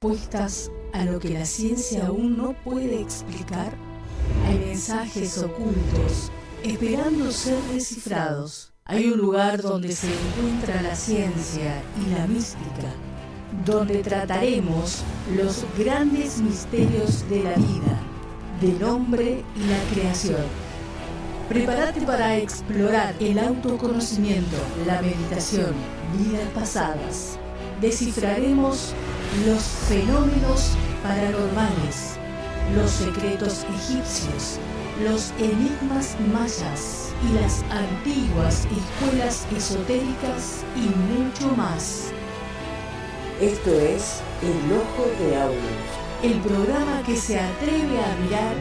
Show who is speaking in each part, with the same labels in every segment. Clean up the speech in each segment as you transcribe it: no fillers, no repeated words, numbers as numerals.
Speaker 1: respuestas a lo que la ciencia aún no puede explicar? Hay mensajes ocultos esperando ser descifrados. Hay un lugar donde se encuentra la ciencia y la mística, donde trataremos los grandes misterios de la vida, del hombre y la creación. Prepárate para explorar el autoconocimiento, la meditación, vidas pasadas. Descifraremos los fenómenos paranormales, los secretos egipcios, los enigmas mayas y las antiguas escuelas esotéricas y mucho más.
Speaker 2: Esto es El Ojo de Aulus,
Speaker 1: el programa que se atreve a mirar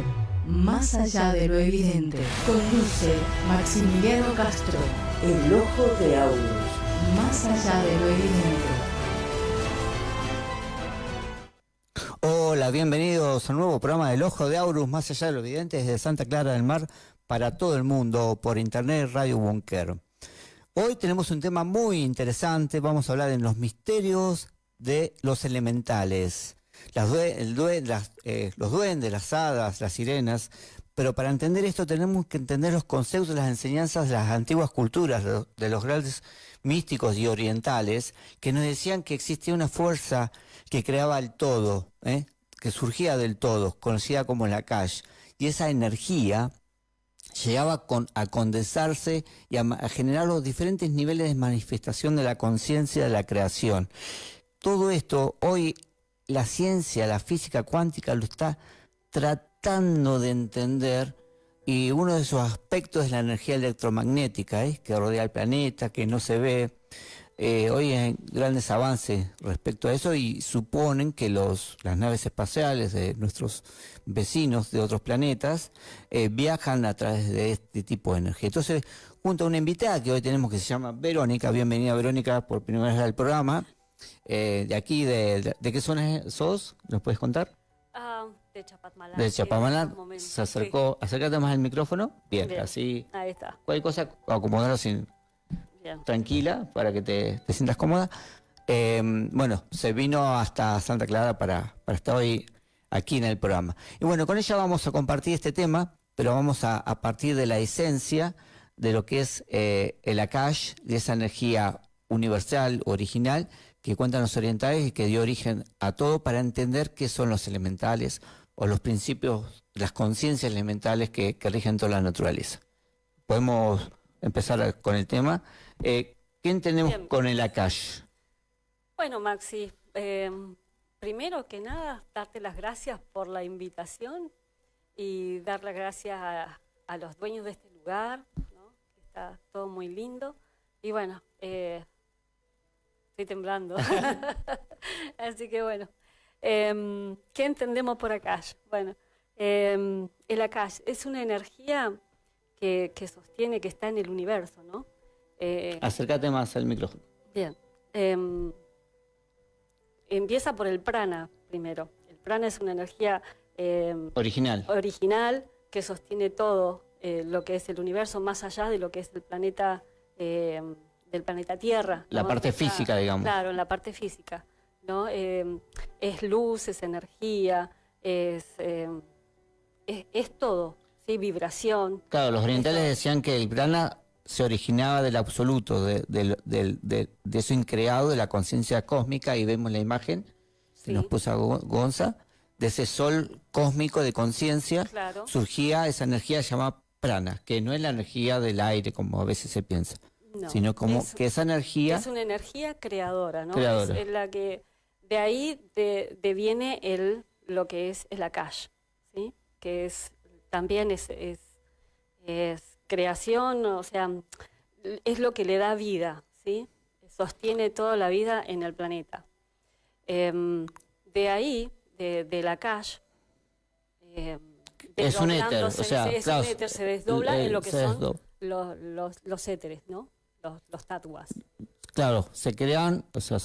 Speaker 1: más allá de lo evidente. Conduce Maximiliano Castro.
Speaker 2: El Ojo de Aulus,
Speaker 1: más allá de lo evidente.
Speaker 3: Hola, bienvenidos a un nuevo programa del Ojo de Aulus, más allá de lo evidente, desde Santa Clara del Mar para todo el mundo, por internet, Radio Búnker. Hoy tenemos un tema muy interesante, vamos a hablar de los misterios de los elementales, los duendes, las hadas, las sirenas. Pero para entender esto tenemos que entender los conceptos, las enseñanzas de las antiguas culturas, de los grandes místicos y orientales, que nos decían que existía una fuerza que creaba el todo, que surgía del todo, conocida como la Akash, y esa energía llegaba a condensarse y a generar los diferentes niveles de manifestación de la conciencia de la creación. Todo esto hoy la ciencia, la física cuántica lo está tratando de entender, y uno de sus aspectos es la energía electromagnética, que rodea el planeta, que no se ve. Hoy hay grandes avances respecto a eso y suponen que las naves espaciales de nuestros vecinos de otros planetas viajan a través de este tipo de energía. Entonces, junto a una invitada que hoy tenemos que se llama Verónica, bienvenida Verónica por primera vez al programa, de aquí, ¿de qué zona sos? ¿Nos puedes contar?
Speaker 4: De Chapatmalal.
Speaker 3: De Chapatmalal, se acercó, acércate más al micrófono, bien, así.
Speaker 4: Ahí está.
Speaker 3: Cualquier cosa, acomodarlo tranquila para que te sientas cómoda. Bueno, se vino hasta Santa Clara para estar hoy aquí en el programa. Y bueno, con ella vamos a compartir este tema, pero vamos a partir de la esencia de lo que es el Akash, de esa energía universal, original, que cuentan los orientales y que dio origen a todo, para entender qué son los elementales o los principios, las conciencias elementales que rigen toda la naturaleza. Podemos empezar con el tema. ¿Qué entendemos
Speaker 4: Bien.
Speaker 3: con el Akash?
Speaker 4: Bueno, Maxi, primero que nada, darte las gracias por la invitación y dar las gracias a los dueños de este lugar, ¿no? Que está todo muy lindo. Y bueno, estoy temblando. Así que bueno, ¿qué entendemos por Akash? Bueno, el Akash es una energía que sostiene, que está en el universo, ¿no?
Speaker 3: Acércate más al micrófono.
Speaker 4: Bien. Empieza por el prana primero. El prana es una energía original que sostiene todo lo que es el universo, más allá de lo que es el planeta, del planeta Tierra, ¿no?
Speaker 3: La parte física, digamos.
Speaker 4: Claro, en la parte física, ¿no? Es luz, es energía, es todo, ¿sí? Vibración.
Speaker 3: Claro, los orientales decían que el prana se originaba del absoluto, de eso increado, de la conciencia cósmica, y vemos la imagen, que nos puso Gonza, de ese sol cósmico de conciencia,
Speaker 4: claro,
Speaker 3: surgía esa energía llamada prana, que no es la energía del aire como a veces se piensa,
Speaker 4: no,
Speaker 3: sino como que esa energía
Speaker 4: es una energía creadora, ¿no?
Speaker 3: Creadora.
Speaker 4: Es la que de ahí deviene lo que es el Akash, ¿sí? Que también es creación, o sea, es lo que le da vida, ¿sí? Sostiene toda la vida en el planeta. De ahí, del Akash,
Speaker 3: es un éter, o sea,
Speaker 4: un éter, se desdobla en lo que son los éteres, ¿no? Los tattvas.
Speaker 3: Claro, se crean, o sea,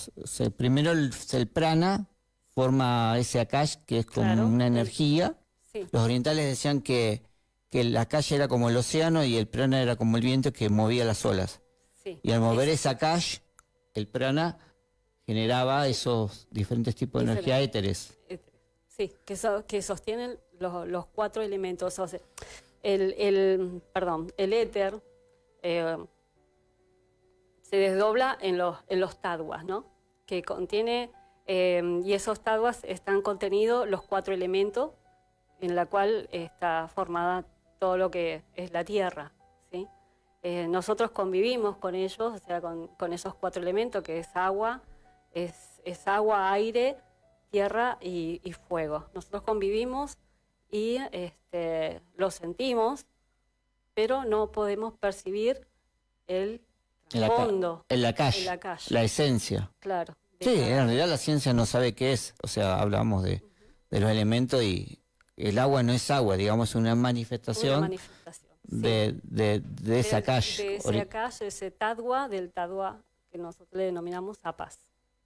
Speaker 3: primero el prana forma ese Akash, que es como una energía.
Speaker 4: Sí.
Speaker 3: Los orientales decían que la calle era como el océano y el prana era como el viento que movía las olas.
Speaker 4: Sí.
Speaker 3: Y al mover esa Akash, el prana generaba esos diferentes tipos de energía éteres.
Speaker 4: Sí, que sostienen los 4 elementos. O sea, el éter se desdobla en los taduas, ¿no? Que contiene, y esos taduas están contenidos los 4 elementos en la cual está formada todo lo que es la tierra, ¿sí? Nosotros convivimos con ellos, o sea, con esos 4 elementos, que es agua, agua, aire, tierra y fuego. Nosotros convivimos y lo sentimos, pero no podemos percibir el fondo,
Speaker 3: el akash, la esencia.
Speaker 4: Claro.
Speaker 3: Sí, en realidad la ciencia no sabe qué es. O sea, hablamos de los elementos y el agua no es agua, digamos, es una manifestación, de ese akash.
Speaker 4: De ese akash, ese tadwa, del tadwa que nosotros le denominamos apas.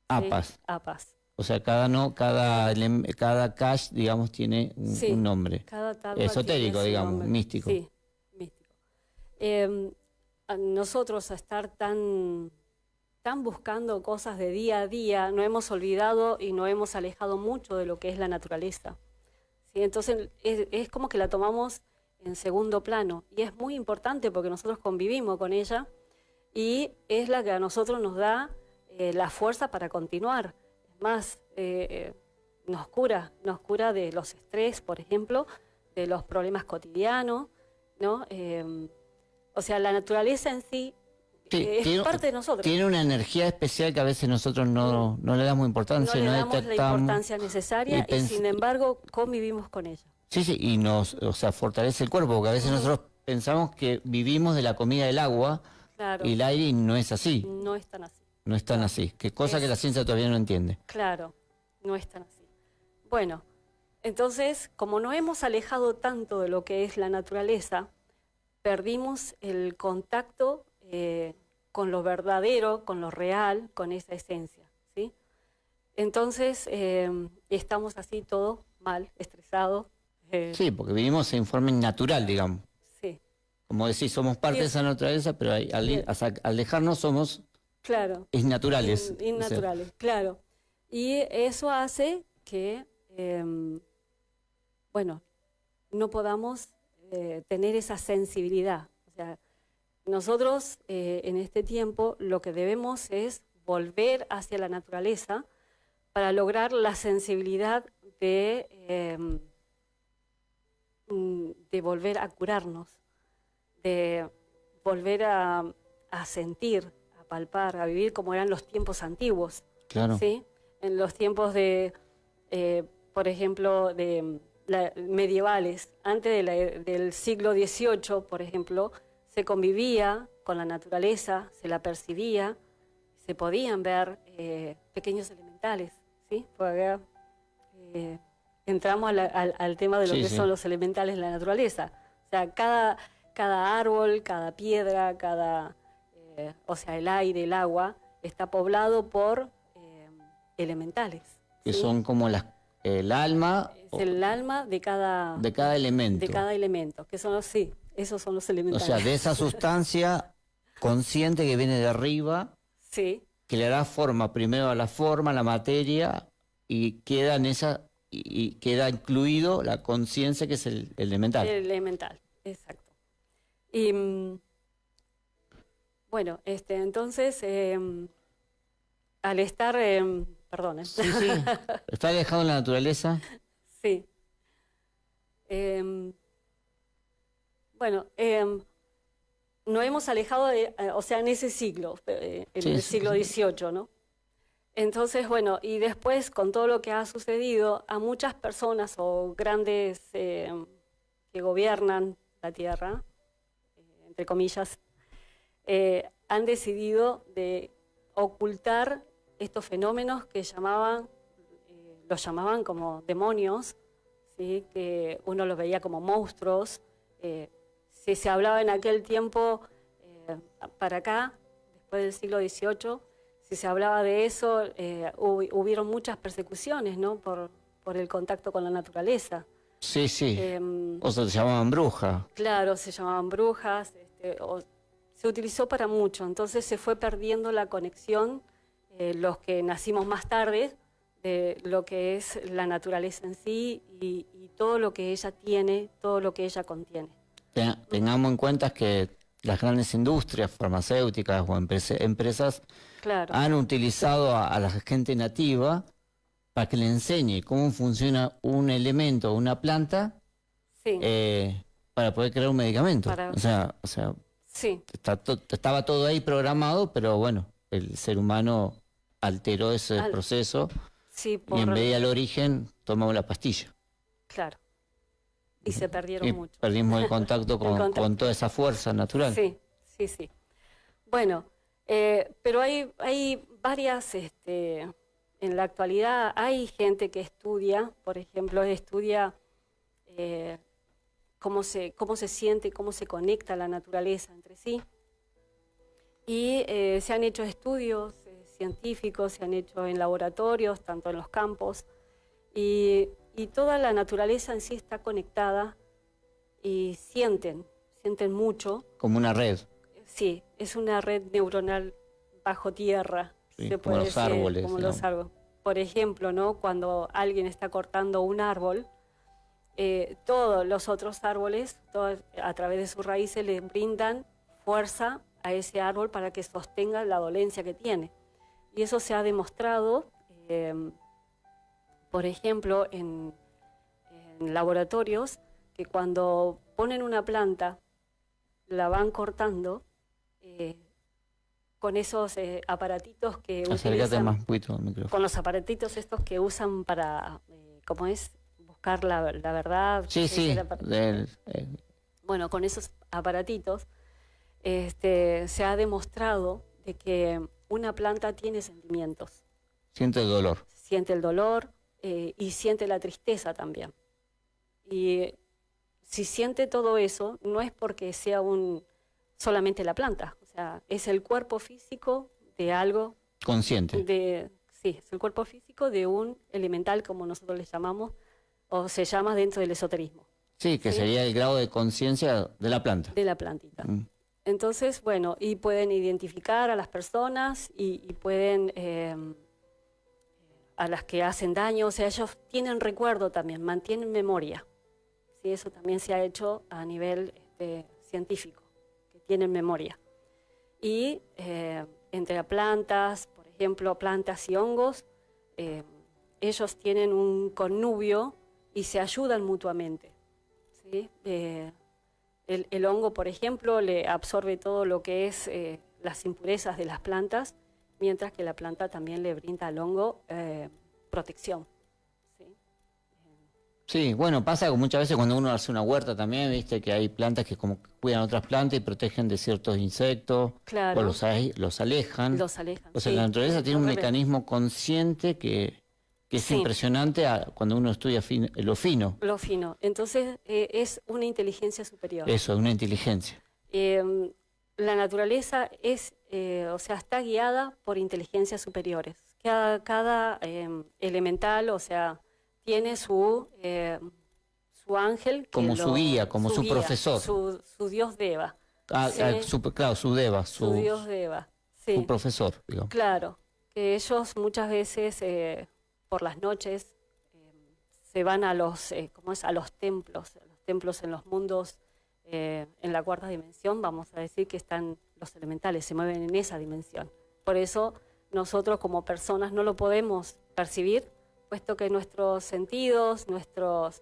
Speaker 3: Apas.
Speaker 4: ¿Sí? Apas.
Speaker 3: O sea, cada akash, digamos, tiene un nombre.
Speaker 4: Cada tadwa
Speaker 3: esotérico, digamos,
Speaker 4: nombre.
Speaker 3: místico.
Speaker 4: Sí, místico. Nosotros a estar tan buscando cosas de día a día, no hemos olvidado y no hemos alejado mucho de lo que es la naturaleza. ¿Sí? Entonces es como que la tomamos en segundo plano y es muy importante porque nosotros convivimos con ella y es la que a nosotros nos da la fuerza para continuar. Es más, nos cura de los estrés, por ejemplo, de los problemas cotidianos, ¿no? O sea, la naturaleza en sí es parte de nosotros.
Speaker 3: Tiene una energía especial que a veces nosotros no le damos importancia.
Speaker 4: No le damos la importancia necesaria y sin embargo convivimos con ella.
Speaker 3: Sí, y fortalece el cuerpo, porque a veces nosotros pensamos que vivimos de la comida del agua, claro, y el aire, y no es así.
Speaker 4: No es tan así.
Speaker 3: No es tan así, que cosa que la ciencia todavía no entiende.
Speaker 4: Claro, no es tan así. Bueno, entonces, como no hemos alejado tanto de lo que es la naturaleza, perdimos el contacto con lo verdadero, con lo real, con esa esencia, ¿sí? Entonces, estamos así todos mal, estresados.
Speaker 3: Sí, porque vivimos en forma innatural, digamos.
Speaker 4: Sí.
Speaker 3: Como decís, somos parte de esa naturaleza, pero al dejarnos somos...
Speaker 4: Claro.
Speaker 3: Innaturales.
Speaker 4: Innaturales, claro. Y eso hace que, no podamos tener esa sensibilidad. O sea, nosotros en este tiempo lo que debemos es volver hacia la naturaleza para lograr la sensibilidad de volver a curarnos, de volver a sentir, a palpar, a vivir como eran los tiempos antiguos.
Speaker 3: Claro.
Speaker 4: ¿Sí? En los tiempos de, por ejemplo, medievales, antes del siglo XVIII, por ejemplo, se convivía con la naturaleza, se la percibía, se podían ver pequeños elementales, ¿sí? Porque entramos al tema de lo que son los elementales de la naturaleza. O sea, cada árbol, cada piedra, o sea, el aire, el agua, está poblado por elementales.
Speaker 3: Que
Speaker 4: ¿sí?
Speaker 3: son como el alma.
Speaker 4: Es el alma de cada
Speaker 3: elemento.
Speaker 4: De cada elemento, que son esos son los elementales.
Speaker 3: O sea, de esa sustancia consciente que viene de arriba,
Speaker 4: sí,
Speaker 3: que le da forma primero a la forma, a la materia, y queda en esa, y queda incluido la conciencia que es el elemental.
Speaker 4: El elemental, exacto. Y bueno, entonces, al estar, perdón.
Speaker 3: Sí, está alejado en la naturaleza.
Speaker 4: Sí. No hemos alejado, o sea, en ese siglo, en el siglo XVIII, ¿no? Entonces, bueno, y después, con todo lo que ha sucedido, a muchas personas o grandes que gobiernan la Tierra, entre comillas, han decidido de ocultar estos fenómenos que los llamaban como demonios, ¿sí? Que uno los veía como monstruos. Si se hablaba en aquel tiempo, para acá, después del siglo XVIII, si se hablaba de eso, hubieron muchas persecuciones, ¿no? Por el contacto con la naturaleza.
Speaker 3: Sí. O sea, se llamaban brujas.
Speaker 4: Claro, se llamaban brujas, se utilizó para mucho, entonces se fue perdiendo la conexión los que nacimos más tarde, de lo que es la naturaleza en sí y todo lo que ella tiene, todo lo que ella contiene.
Speaker 3: Tengamos en cuenta que las grandes industrias farmacéuticas o empresas
Speaker 4: Claro.
Speaker 3: han utilizado a la gente nativa para que le enseñe cómo funciona un elemento o una planta
Speaker 4: Sí,
Speaker 3: para poder crear un medicamento.
Speaker 4: Para-
Speaker 3: O sea,
Speaker 4: sí,
Speaker 3: estaba todo ahí programado, pero bueno, el ser humano alteró ese
Speaker 4: Al-
Speaker 3: proceso
Speaker 4: sí,
Speaker 3: y en vez de ir al origen tomamos la pastilla.
Speaker 4: claro. Y se perdieron
Speaker 3: Y
Speaker 4: mucho.
Speaker 3: perdimos el contacto con,
Speaker 4: contacto.
Speaker 3: con toda esa fuerza natural.
Speaker 4: Sí, sí, sí. Bueno, pero hay varias, en la actualidad hay gente que estudia, por ejemplo, estudia cómo se siente, cómo se conecta la naturaleza entre sí. Y se han hecho estudios científicos, se han hecho en laboratorios, tanto en los campos, y toda la naturaleza en sí está conectada y sienten mucho.
Speaker 3: Como una red.
Speaker 4: Sí, es una red neuronal bajo tierra,
Speaker 3: Sí,
Speaker 4: se
Speaker 3: como
Speaker 4: puede
Speaker 3: los
Speaker 4: decir,
Speaker 3: árboles,
Speaker 4: como
Speaker 3: digamos.
Speaker 4: los árboles. Por ejemplo, ¿no? Cuando alguien está cortando un árbol, todos los otros árboles, a través de sus raíces, le brindan fuerza a ese árbol para que sostenga la dolencia que tiene. Y eso se ha demostrado, por ejemplo, en laboratorios, que cuando ponen una planta, la van cortando con esos aparatitos que
Speaker 3: Acércate
Speaker 4: utilizan,
Speaker 3: más un poquito al micrófono.
Speaker 4: con los aparatitos estos que usan para, ¿cómo es? Buscar la verdad.
Speaker 3: Sí, sí.
Speaker 4: Bueno, con esos aparatitos se ha demostrado de que una planta tiene sentimientos.
Speaker 3: Siente el dolor.
Speaker 4: Siente el dolor y siente la tristeza también. Y si siente todo eso, no es porque sea solamente la planta, o sea, es el cuerpo físico de algo,
Speaker 3: Consciente.
Speaker 4: sí, es el cuerpo físico de un elemental, como nosotros le llamamos, o se llama dentro del esoterismo,
Speaker 3: Sí, que
Speaker 4: Sí.
Speaker 3: sería el grado de conciencia de la planta.
Speaker 4: de la plantita.
Speaker 3: Mm.
Speaker 4: Entonces, bueno, y pueden identificar a las personas y pueden, a las que hacen daño, o sea, ellos tienen recuerdo también, mantienen memoria. Sí, eso también se ha hecho a nivel científico, que tienen memoria. Y entre plantas, por ejemplo, plantas y hongos, ellos tienen un connubio y se ayudan mutuamente. ¿Sí? El hongo, por ejemplo, le absorbe todo lo que es las impurezas de las plantas, mientras que la planta también le brinda al hongo protección. ¿Sí?
Speaker 3: Sí, bueno, pasa que muchas veces cuando uno hace una huerta también, viste que hay plantas que como que cuidan otras plantas y protegen de ciertos insectos,
Speaker 4: Claro.
Speaker 3: o los alejan.
Speaker 4: Los alejan.
Speaker 3: O sea,
Speaker 4: sí.
Speaker 3: la naturaleza tiene un
Speaker 4: Al revés.
Speaker 3: mecanismo consciente que es
Speaker 4: Sí.
Speaker 3: impresionante cuando uno estudia lo fino.
Speaker 4: Lo fino. Entonces, es una inteligencia superior.
Speaker 3: Eso, es una inteligencia.
Speaker 4: La naturaleza o sea, está guiada por inteligencias superiores. Cada elemental, o sea, tiene su ángel. que
Speaker 3: Como su guía, como su
Speaker 4: guía,
Speaker 3: profesor.
Speaker 4: Su dios Deva. Sí.
Speaker 3: Claro, su deva,
Speaker 4: Su dios Deva. Sí,
Speaker 3: su profesor, digamos.
Speaker 4: claro. Que ellos muchas veces, por las noches, se van a los, a los templos en los mundos, en la cuarta dimensión, vamos a decir que están los elementales, se mueven en esa dimensión. Por eso nosotros como personas no lo podemos percibir, puesto que nuestros sentidos, nuestras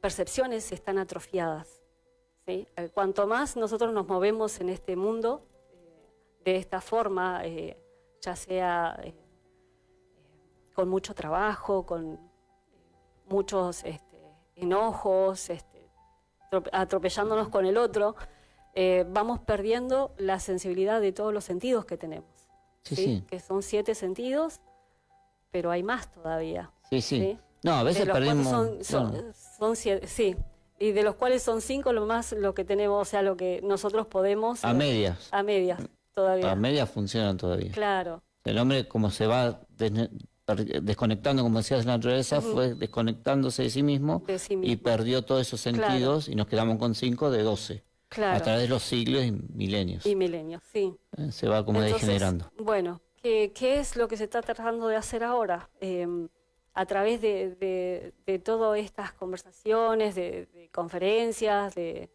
Speaker 4: percepciones están atrofiadas. ¿Sí? Cuanto más nosotros nos movemos en este mundo, de esta forma, ya sea con mucho trabajo, con muchos enojos, atropellándonos con el otro, vamos perdiendo la sensibilidad de todos los sentidos que tenemos.
Speaker 3: Sí,
Speaker 4: ¿sí?
Speaker 3: sí.
Speaker 4: Que son 7 sentidos, pero hay más todavía.
Speaker 3: Sí, sí.
Speaker 4: ¿sí?
Speaker 3: No, a veces
Speaker 4: De los cuales
Speaker 3: perdimos...
Speaker 4: son 7, sí. Y de los cuales son 5 lo que tenemos, o sea, lo que nosotros podemos...
Speaker 3: a medias.
Speaker 4: A medias, todavía.
Speaker 3: A medias funcionan todavía.
Speaker 4: Claro.
Speaker 3: El hombre, como se va desconectando, como decías, de la naturaleza, fue desconectándose de sí mismo,
Speaker 4: De sí
Speaker 3: y
Speaker 4: mismo.
Speaker 3: perdió todos esos sentidos y nos quedamos con 5 de 12.
Speaker 4: Claro.
Speaker 3: A través de los siglos y milenios.
Speaker 4: Y milenios, sí.
Speaker 3: Se va como
Speaker 4: Entonces,
Speaker 3: degenerando.
Speaker 4: Bueno, ¿Qué es lo que se está tratando de hacer ahora? A través de todas estas conversaciones, de conferencias, sí,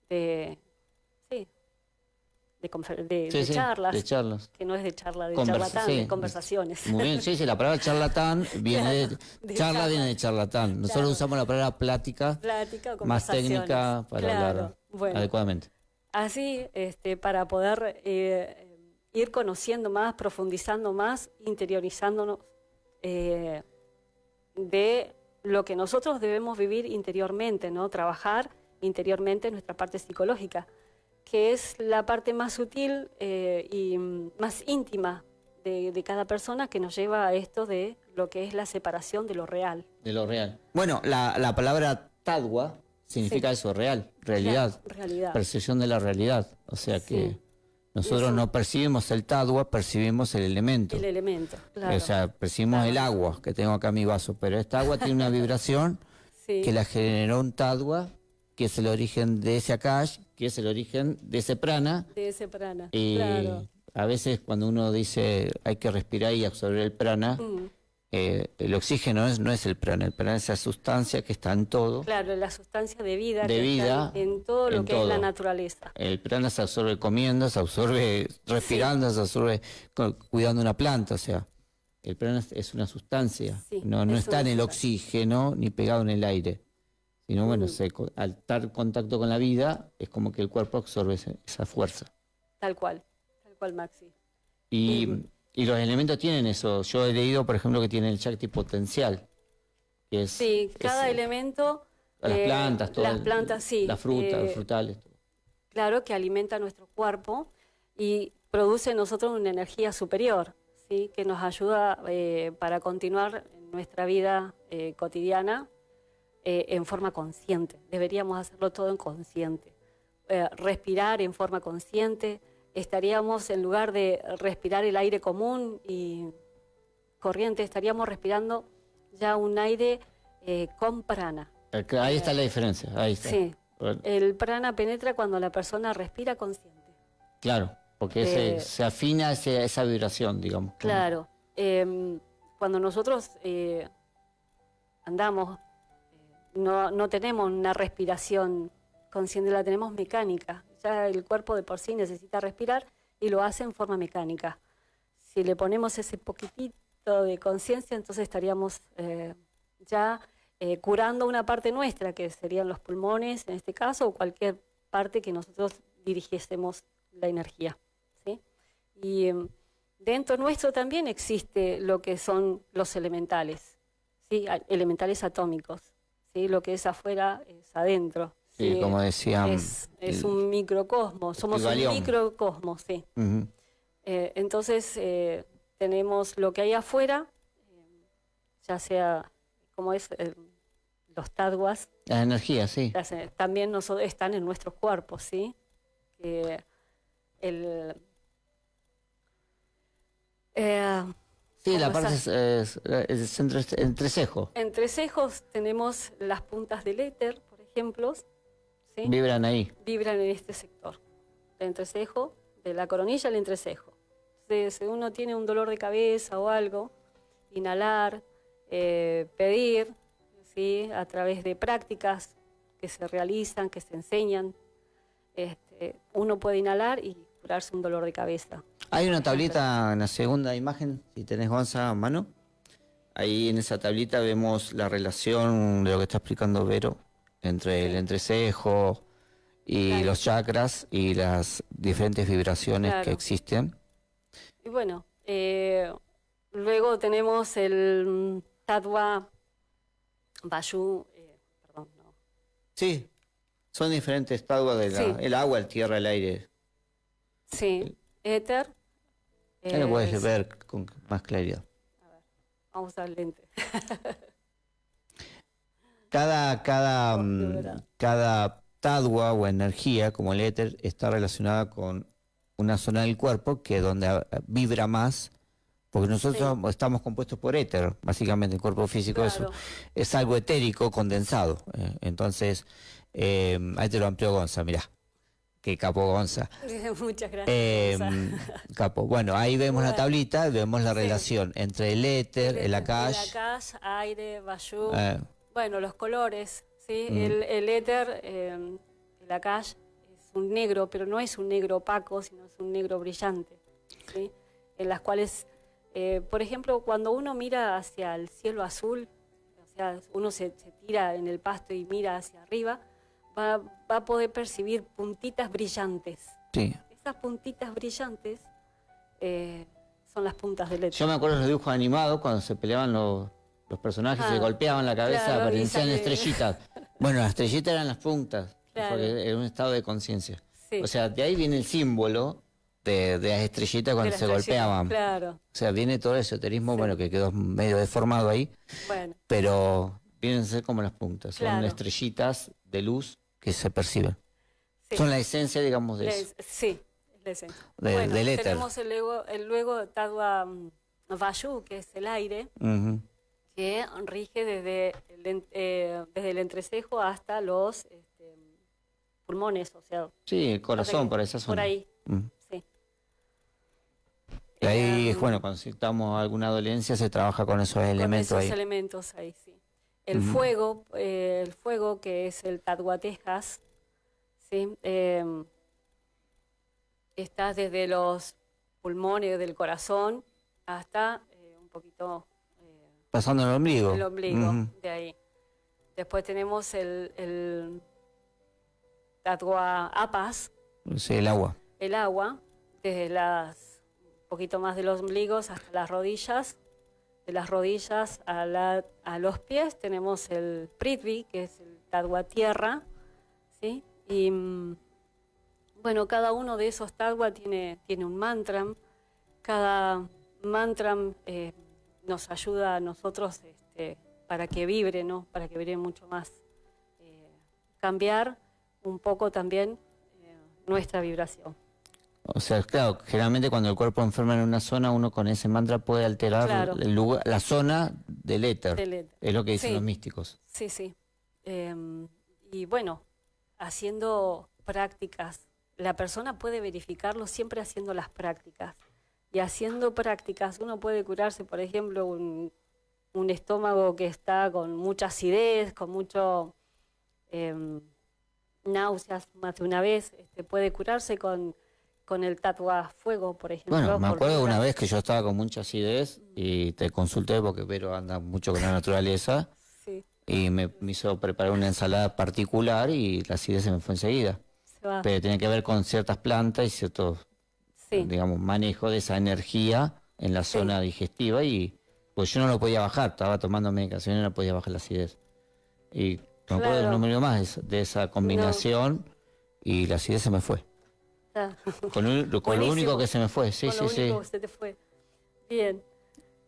Speaker 4: de charlas,
Speaker 3: de charlas.
Speaker 4: que no es de charla, de
Speaker 3: Conversa-
Speaker 4: charlatán,
Speaker 3: sí.
Speaker 4: de conversaciones.
Speaker 3: Muy bien, sí, la palabra charlatán viene
Speaker 4: de
Speaker 3: charla
Speaker 4: charla.
Speaker 3: viene de charlatán. Nosotros
Speaker 4: Claro.
Speaker 3: usamos la palabra plática,
Speaker 4: Plática o
Speaker 3: más
Speaker 4: conversaciones.
Speaker 3: técnica para
Speaker 4: Claro,
Speaker 3: hablar
Speaker 4: bueno.
Speaker 3: adecuadamente.
Speaker 4: Así, para poder ir conociendo más, profundizando más, interiorizándonos de lo que nosotros debemos vivir interiormente, ¿no? Trabajar interiormente nuestra parte psicológica, que es la parte más sutil y más íntima de cada persona, que nos lleva a esto de lo que es la separación de lo real.
Speaker 3: De lo real. Bueno, la palabra tadwa significa
Speaker 4: Sí.
Speaker 3: eso, real, realidad,
Speaker 4: La realidad.
Speaker 3: percepción de la realidad. O sea que
Speaker 4: Sí.
Speaker 3: nosotros
Speaker 4: Eso.
Speaker 3: no percibimos el tadwa, percibimos el elemento.
Speaker 4: El elemento, claro.
Speaker 3: O sea, percibimos
Speaker 4: Claro.
Speaker 3: el agua que tengo acá en mi vaso, pero esta agua tiene una vibración
Speaker 4: Sí.
Speaker 3: que la generó un tadwa, que es el origen de ese akash, que es el origen de ese prana.
Speaker 4: De ese prana,
Speaker 3: Y
Speaker 4: claro.
Speaker 3: a veces cuando uno dice hay que respirar y absorber el prana, el oxígeno no es el prana es esa sustancia que está en todo.
Speaker 4: Claro, la sustancia de vida,
Speaker 3: De
Speaker 4: que
Speaker 3: vida,
Speaker 4: está en todo lo
Speaker 3: en
Speaker 4: que es la
Speaker 3: todo.
Speaker 4: naturaleza.
Speaker 3: El prana se absorbe comiendo, se absorbe respirando, se absorbe cuidando una planta, o sea, el prana es una sustancia,
Speaker 4: Sí,
Speaker 3: no
Speaker 4: es
Speaker 3: está en
Speaker 4: una
Speaker 3: el
Speaker 4: sustancia.
Speaker 3: oxígeno ni pegado en el aire, sino bueno,
Speaker 4: Mm.
Speaker 3: al estar en contacto con la vida es como que el cuerpo absorbe esa fuerza.
Speaker 4: Tal cual, Maxi.
Speaker 3: Y los elementos tienen eso. Yo he leído, por ejemplo, que tienen el Shakti potencial, que es
Speaker 4: Sí, cada
Speaker 3: es,
Speaker 4: elemento...
Speaker 3: las plantas, todo
Speaker 4: las plantas, sí.
Speaker 3: las frutas, los frutales. Todo.
Speaker 4: Claro, que alimenta nuestro cuerpo y produce en nosotros una energía superior, ¿sí? Que nos ayuda para continuar en nuestra vida cotidiana en forma consciente. Deberíamos hacerlo todo en consciente. Respirar en forma consciente. Estaríamos, en lugar de respirar el aire común y corriente, estaríamos respirando ya un aire con prana.
Speaker 3: Ahí está la diferencia, ahí está.
Speaker 4: Sí, el prana penetra cuando la persona respira consciente.
Speaker 3: Claro, porque se afina esa vibración, digamos.
Speaker 4: Claro, cuando nosotros andamos, no tenemos una respiración consciente, la tenemos mecánica. Ya el cuerpo de por sí necesita respirar y lo hace en forma mecánica. Si le ponemos ese poquitito de conciencia, entonces estaríamos ya curando una parte nuestra, que serían los pulmones en este caso, o cualquier parte que nosotros dirigiésemos la energía, ¿sí? Y dentro nuestro también existe lo que son los elementales, ¿sí? Elementales atómicos, ¿sí? Lo que es afuera es adentro.
Speaker 3: Sí, como decían.
Speaker 4: Es un microcosmos, somos un microcosmos, sí.
Speaker 3: Uh-huh.
Speaker 4: Entonces tenemos lo que hay afuera, ya sea como es los tadwas.
Speaker 3: Las energías, sí.
Speaker 4: También están en nuestros cuerpos, ¿sí?
Speaker 3: Sí, la parte es entrecejo.
Speaker 4: Entre cejos tenemos las puntas del éter, por ejemplo, ¿sí?
Speaker 3: Vibran ahí.
Speaker 4: Vibran en este sector. El entrecejo, de la coronilla al entrecejo. Entonces, si uno tiene un dolor de cabeza o algo, inhalar, pedir, ¿sí? A través de prácticas que se realizan, que se enseñan, uno puede inhalar y curarse un dolor de cabeza.
Speaker 3: Hay una tablita en la segunda imagen, si tenés, Gonza, a mano. Ahí en esa tablita vemos la relación de lo que está explicando Vero entre el entrecejo y los chakras y las diferentes vibraciones que existen.
Speaker 4: Y bueno, luego tenemos el Tadwa Vayu, perdón, no.
Speaker 3: Sí, son diferentes taduas de el agua, el tierra, el aire.
Speaker 4: Sí, éter.
Speaker 3: Ahí lo puedes ver con más claridad.
Speaker 4: A ver, vamos a usar el lente.
Speaker 3: Cada tadua o energía, como el éter, está relacionada con una zona del cuerpo que es donde vibra más, porque nosotros estamos compuestos por éter, básicamente el cuerpo físico es algo etérico condensado. Entonces, ahí te lo amplió Gonza, mirá. Qué capo, Gonza.
Speaker 4: Muchas gracias.
Speaker 3: Capo. Bueno, ahí vemos la tablita, vemos la relación entre el éter, el Akash.
Speaker 4: El Akash, aire, Vayú.
Speaker 3: eh,
Speaker 4: Bueno, los colores, ¿sí? El éter, el Akash es un negro, pero no es un negro opaco, sino es un negro brillante, ¿sí? En las cuales, por ejemplo, cuando uno mira hacia el cielo azul, o sea, uno se tira en el pasto y mira hacia arriba, va a poder percibir puntitas brillantes.
Speaker 3: sí.
Speaker 4: Esas puntitas brillantes son las puntas del éter.
Speaker 3: Yo me acuerdo de los dibujos animados cuando se peleaban los personajes, se golpeaban la cabeza,
Speaker 4: claro,
Speaker 3: aparecían
Speaker 4: y sale-
Speaker 3: estrellitas. Bueno, las estrellitas eran las puntas,
Speaker 4: Claro.
Speaker 3: porque era un estado de conciencia.
Speaker 4: Sí.
Speaker 3: O sea, de ahí viene el símbolo de las estrellitas cuando
Speaker 4: De
Speaker 3: se
Speaker 4: las estrellitas,
Speaker 3: golpeaban.
Speaker 4: Claro,
Speaker 3: O sea, viene todo el esoterismo, bueno, que quedó medio deformado ahí,
Speaker 4: bueno.
Speaker 3: pero vienen a ser como las puntas, son
Speaker 4: Claro.
Speaker 3: estrellitas de luz que se perciben.
Speaker 4: Sí.
Speaker 3: Son la esencia, digamos, de eso.
Speaker 4: Sí, es la esencia.
Speaker 3: Del éter.
Speaker 4: Tenemos luego Tadwa Vayú, que es el aire,
Speaker 3: Ujú.
Speaker 4: que rige desde el entrecejo hasta los pulmones, o sea,
Speaker 3: Sí, el corazón, por esa zona.
Speaker 4: por ahí,
Speaker 3: Mm.
Speaker 4: sí.
Speaker 3: Y ahí, bueno, cuando necesitamos alguna dolencia se trabaja con esos elementos
Speaker 4: con esos
Speaker 3: ahí.
Speaker 4: elementos ahí, sí. El
Speaker 3: Ujú.
Speaker 4: fuego que es el Tadwatejas, ¿sí? Está desde los pulmones del corazón hasta un poquito
Speaker 3: Pasando el ombligo.
Speaker 4: el ombligo,
Speaker 3: Ujú.
Speaker 4: de ahí. Después tenemos el Tadwa-Apas,
Speaker 3: Sí, el agua.
Speaker 4: el agua, desde un poquito más de los ombligos hasta las rodillas. De las rodillas a los pies tenemos el Prithvi, que es el Tadwa tierra, ¿sí? Y bueno, cada uno de esos Tadwa tiene un mantra. Cada mantra nos ayuda a nosotros para que vibre, ¿no? Para que vibre mucho más. Cambiar un poco también nuestra vibración.
Speaker 3: O sea, claro, generalmente cuando el cuerpo enferma en una zona, uno con ese mantra puede alterar
Speaker 4: Claro.
Speaker 3: el lugar, la zona del éter.
Speaker 4: Del éter.
Speaker 3: Es lo que dicen
Speaker 4: Sí.
Speaker 3: los místicos.
Speaker 4: Sí, sí. Y bueno, haciendo prácticas, la persona puede verificarlo siempre haciendo las prácticas. Y haciendo prácticas uno puede curarse, por ejemplo, un estómago que está con mucha acidez, con mucho náuseas más de una vez, puede curarse con el Tadwa fuego, por ejemplo.
Speaker 3: Bueno, me
Speaker 4: porque
Speaker 3: acuerdo una vez que yo estaba con mucha acidez y te consulté porque Vero anda mucho con la naturaleza
Speaker 4: Sí,
Speaker 3: y me hizo preparar una ensalada particular y la acidez se me fue enseguida.
Speaker 4: se va.
Speaker 3: Pero tenía que ver con ciertas plantas y ciertos,
Speaker 4: Sí.
Speaker 3: digamos, manejo de esa energía en la zona digestiva y pues yo no lo podía bajar, estaba tomando medicación y no podía bajar la acidez. Y me acuerdo,
Speaker 4: Claro.
Speaker 3: no me olvido más de esa combinación y la acidez se me fue.
Speaker 4: Está.
Speaker 3: Con lo
Speaker 4: Buenísimo.
Speaker 3: único que se me fue, sí,
Speaker 4: Con
Speaker 3: sí,
Speaker 4: lo
Speaker 3: sí.
Speaker 4: único que se te fue. Bien.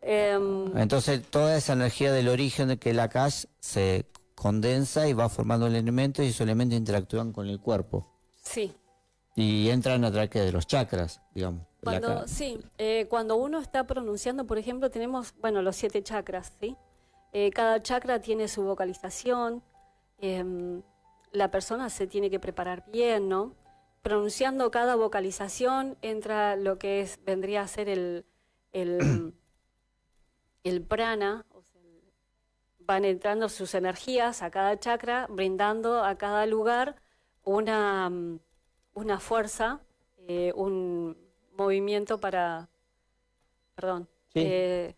Speaker 3: Entonces toda esa energía del origen de que la Akash se condensa y va formando el elemento y esos elementos interactúan con el cuerpo.
Speaker 4: Sí.
Speaker 3: Y entran a través de los chakras, digamos. La Akash.
Speaker 4: Sí, cuando uno está pronunciando, por ejemplo, tenemos, bueno, los 7 chakras, ¿sí? Cada chakra tiene su vocalización, la persona se tiene que preparar bien, ¿no? Pronunciando cada vocalización entra lo que vendría a ser el prana, o sea, van entrando sus energías a cada chakra, brindando a cada lugar una fuerza, un movimiento para, perdón,
Speaker 3: Sí.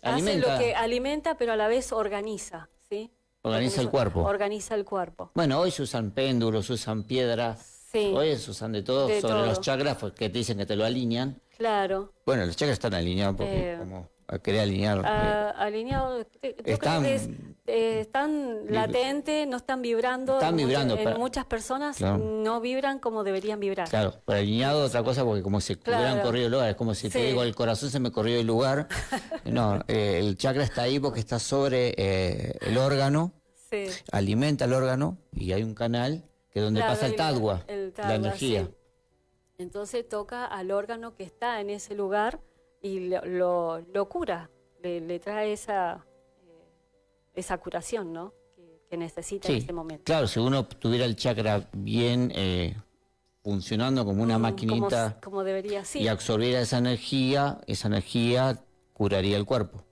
Speaker 4: hace lo que alimenta, pero a la vez organiza, ¿sí?
Speaker 3: Organiza el cuerpo.
Speaker 4: Organiza el cuerpo.
Speaker 3: Bueno, hoy se usan péndulos, se usan piedras,
Speaker 4: Sí,
Speaker 3: hoy se usan de todo
Speaker 4: De
Speaker 3: sobre
Speaker 4: todo.
Speaker 3: los chakras porque te dicen que te lo alinean.
Speaker 4: claro.
Speaker 3: Bueno, los chakras están alineados porque como a querer alinear.
Speaker 4: Alineado, yo creo
Speaker 3: están-
Speaker 4: que están latentes, no están vibrando.
Speaker 3: Están vibrando,
Speaker 4: En
Speaker 3: pero-
Speaker 4: muchas personas
Speaker 3: Claro.
Speaker 4: no vibran como deberían vibrar.
Speaker 3: Claro, pero alineado otra cosa porque como si
Speaker 4: Claro.
Speaker 3: hubieran corrido el lugar, es como si te
Speaker 4: Sí.
Speaker 3: digo el corazón se me corrió el lugar. No, el chakra está ahí porque está sobre el órgano,
Speaker 4: Sí.
Speaker 3: alimenta el órgano y hay un canal que es donde
Speaker 4: Claro,
Speaker 3: pasa el tadwa,
Speaker 4: el
Speaker 3: la
Speaker 4: tadwa,
Speaker 3: energía.
Speaker 4: sí. Entonces toca al órgano que está en ese lugar y lo cura, le trae esa curación, ¿no? que necesita en
Speaker 3: Sí,
Speaker 4: ese momento.
Speaker 3: claro, si uno tuviera el chakra bien funcionando como una maquinita
Speaker 4: Como debería, sí.
Speaker 3: y absorbiera esa energía curaría el cuerpo.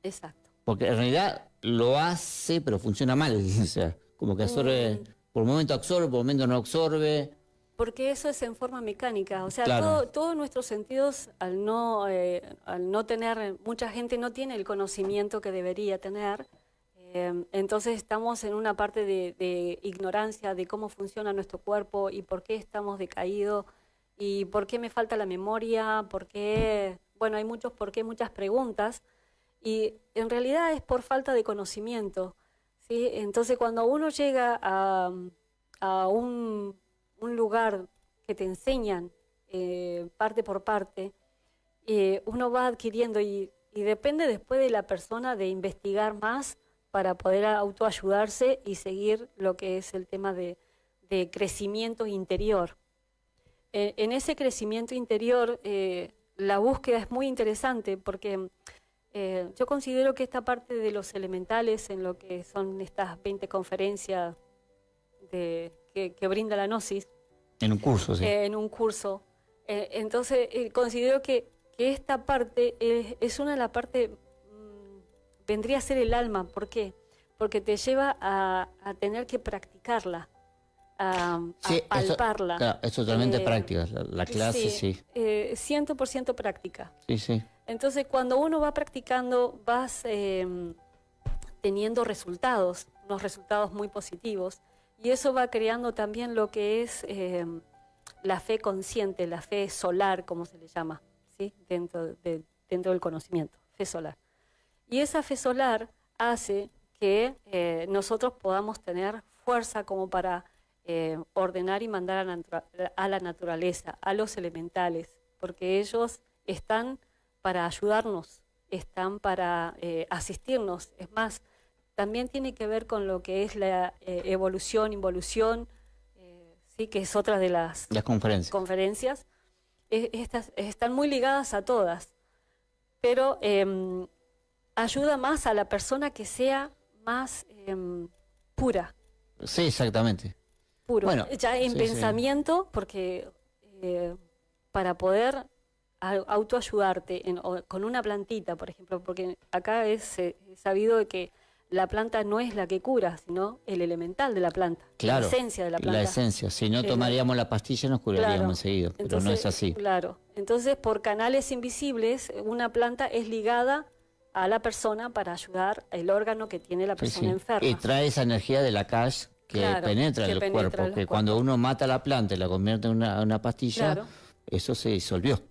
Speaker 4: Exacto.
Speaker 3: Porque en realidad lo hace, pero funciona mal. O sea, como que absorbe, por un momento absorbe, por un momento no absorbe.
Speaker 4: Porque eso es en forma mecánica, o sea,
Speaker 3: Claro.
Speaker 4: todos nuestros sentidos, al no tener, mucha gente no tiene el conocimiento que debería tener, entonces estamos en una parte de ignorancia de cómo funciona nuestro cuerpo y por qué estamos decaídos y por qué me falta la memoria, por qué, bueno, hay muchos por qué, muchas preguntas, y en realidad es por falta de conocimiento, ¿sí? Entonces cuando uno llega a un lugar que te enseñan parte por parte, uno va adquiriendo y depende después de la persona de investigar más para poder autoayudarse y seguir lo que es el tema de crecimiento interior. En ese crecimiento interior, la búsqueda es muy interesante porque yo considero que esta parte de los elementales, en lo que son estas 20 conferencias que brinda la Gnosis.
Speaker 3: En un curso, sí.
Speaker 4: En un curso. Entonces, considero que esta parte es una de las partes, vendría a ser el alma. ¿Por qué? Porque te lleva a tener que practicarla, a palparla.
Speaker 3: Claro, es totalmente práctica. La clase, sí.
Speaker 4: 100% práctica.
Speaker 3: Sí, sí.
Speaker 4: Entonces, cuando uno va practicando, vas teniendo resultados, unos resultados muy positivos. Y eso va creando también lo que es la fe consciente, la fe solar, como se le llama, ¿sí? dentro del conocimiento, fe solar. Y esa fe solar hace que nosotros podamos tener fuerza como para ordenar y mandar a la naturaleza, a los elementales, porque ellos están para ayudarnos, están para asistirnos. Es más, también tiene que ver con lo que es la evolución, involución, sí, que es otra de las conferencias. Estas están muy ligadas a todas, pero ayuda más a la persona que sea más pura.
Speaker 3: Sí, exactamente.
Speaker 4: Puro.
Speaker 3: Bueno,
Speaker 4: ya en
Speaker 3: sí,
Speaker 4: pensamiento, sí. Porque para poder autoayudarte con una plantita, por ejemplo, porque acá es sabido de que la planta no es la que cura, sino el elemental de la planta,
Speaker 3: claro,
Speaker 4: la esencia de la planta.
Speaker 3: La esencia, si no tomaríamos la pastilla nos curaríamos
Speaker 4: claro,
Speaker 3: enseguida, pero
Speaker 4: entonces,
Speaker 3: no es así.
Speaker 4: Claro, entonces por canales invisibles una planta es ligada a la persona para ayudar al órgano que tiene la persona enferma.
Speaker 3: Y trae esa energía de la cash que penetra el cuerpo, que cuando uno mata la planta y la convierte en una pastilla, eso se disolvió,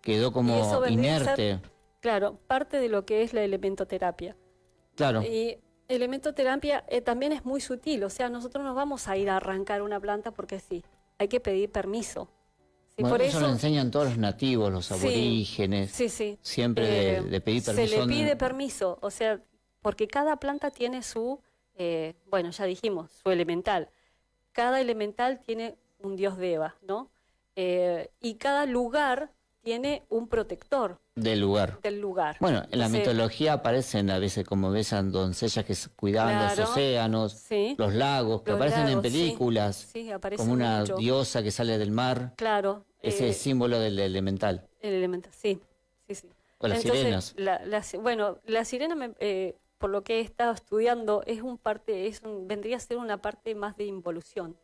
Speaker 3: quedó como inerte.
Speaker 4: Claro, parte de lo que es la elementoterapia.
Speaker 3: Claro.
Speaker 4: Y elementoterapia también es muy sutil, o sea, nosotros no vamos a ir a arrancar una planta porque sí, hay que pedir permiso. Sí,
Speaker 3: Bueno,
Speaker 4: por
Speaker 3: eso lo enseñan todos los nativos, los aborígenes, siempre de pedir permiso.
Speaker 4: Se le pide permiso, o sea, porque cada planta tiene su, bueno, ya dijimos, su elemental. Cada elemental tiene un dios Deva, ¿no? Y cada lugar tiene un protector.
Speaker 3: Del lugar. Bueno, en la mitología aparecen a veces, como ves, doncellas que cuidaban los océanos, los lagos, que aparecen en películas, como una diosa que sale del mar.
Speaker 4: Claro.
Speaker 3: Ese símbolo del elemental.
Speaker 4: El elemental, sí.
Speaker 3: O las sirenas.
Speaker 4: Bueno, la sirena, por lo que he estado estudiando, vendría a ser una parte más de involución.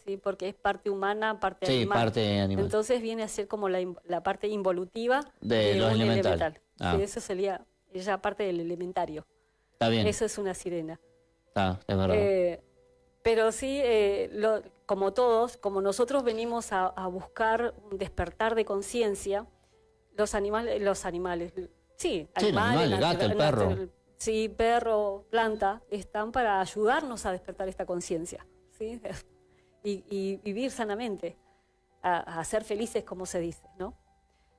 Speaker 4: ¿Sí? Porque es parte humana, parte animal.
Speaker 3: Parte animal.
Speaker 4: Entonces viene a ser como la parte involutiva
Speaker 3: de los elemental.
Speaker 4: Sí, eso sería ya parte del elementario.
Speaker 3: Está bien.
Speaker 4: Eso es una sirena.
Speaker 3: Es verdad.
Speaker 4: Pero sí, como todos, como nosotros venimos a buscar un despertar de conciencia, los animales,
Speaker 3: el gato, el perro.
Speaker 4: Sí, perro, planta, están para ayudarnos a despertar esta conciencia, ¿sí? y vivir sanamente, a ser felices, como se dice, ¿no?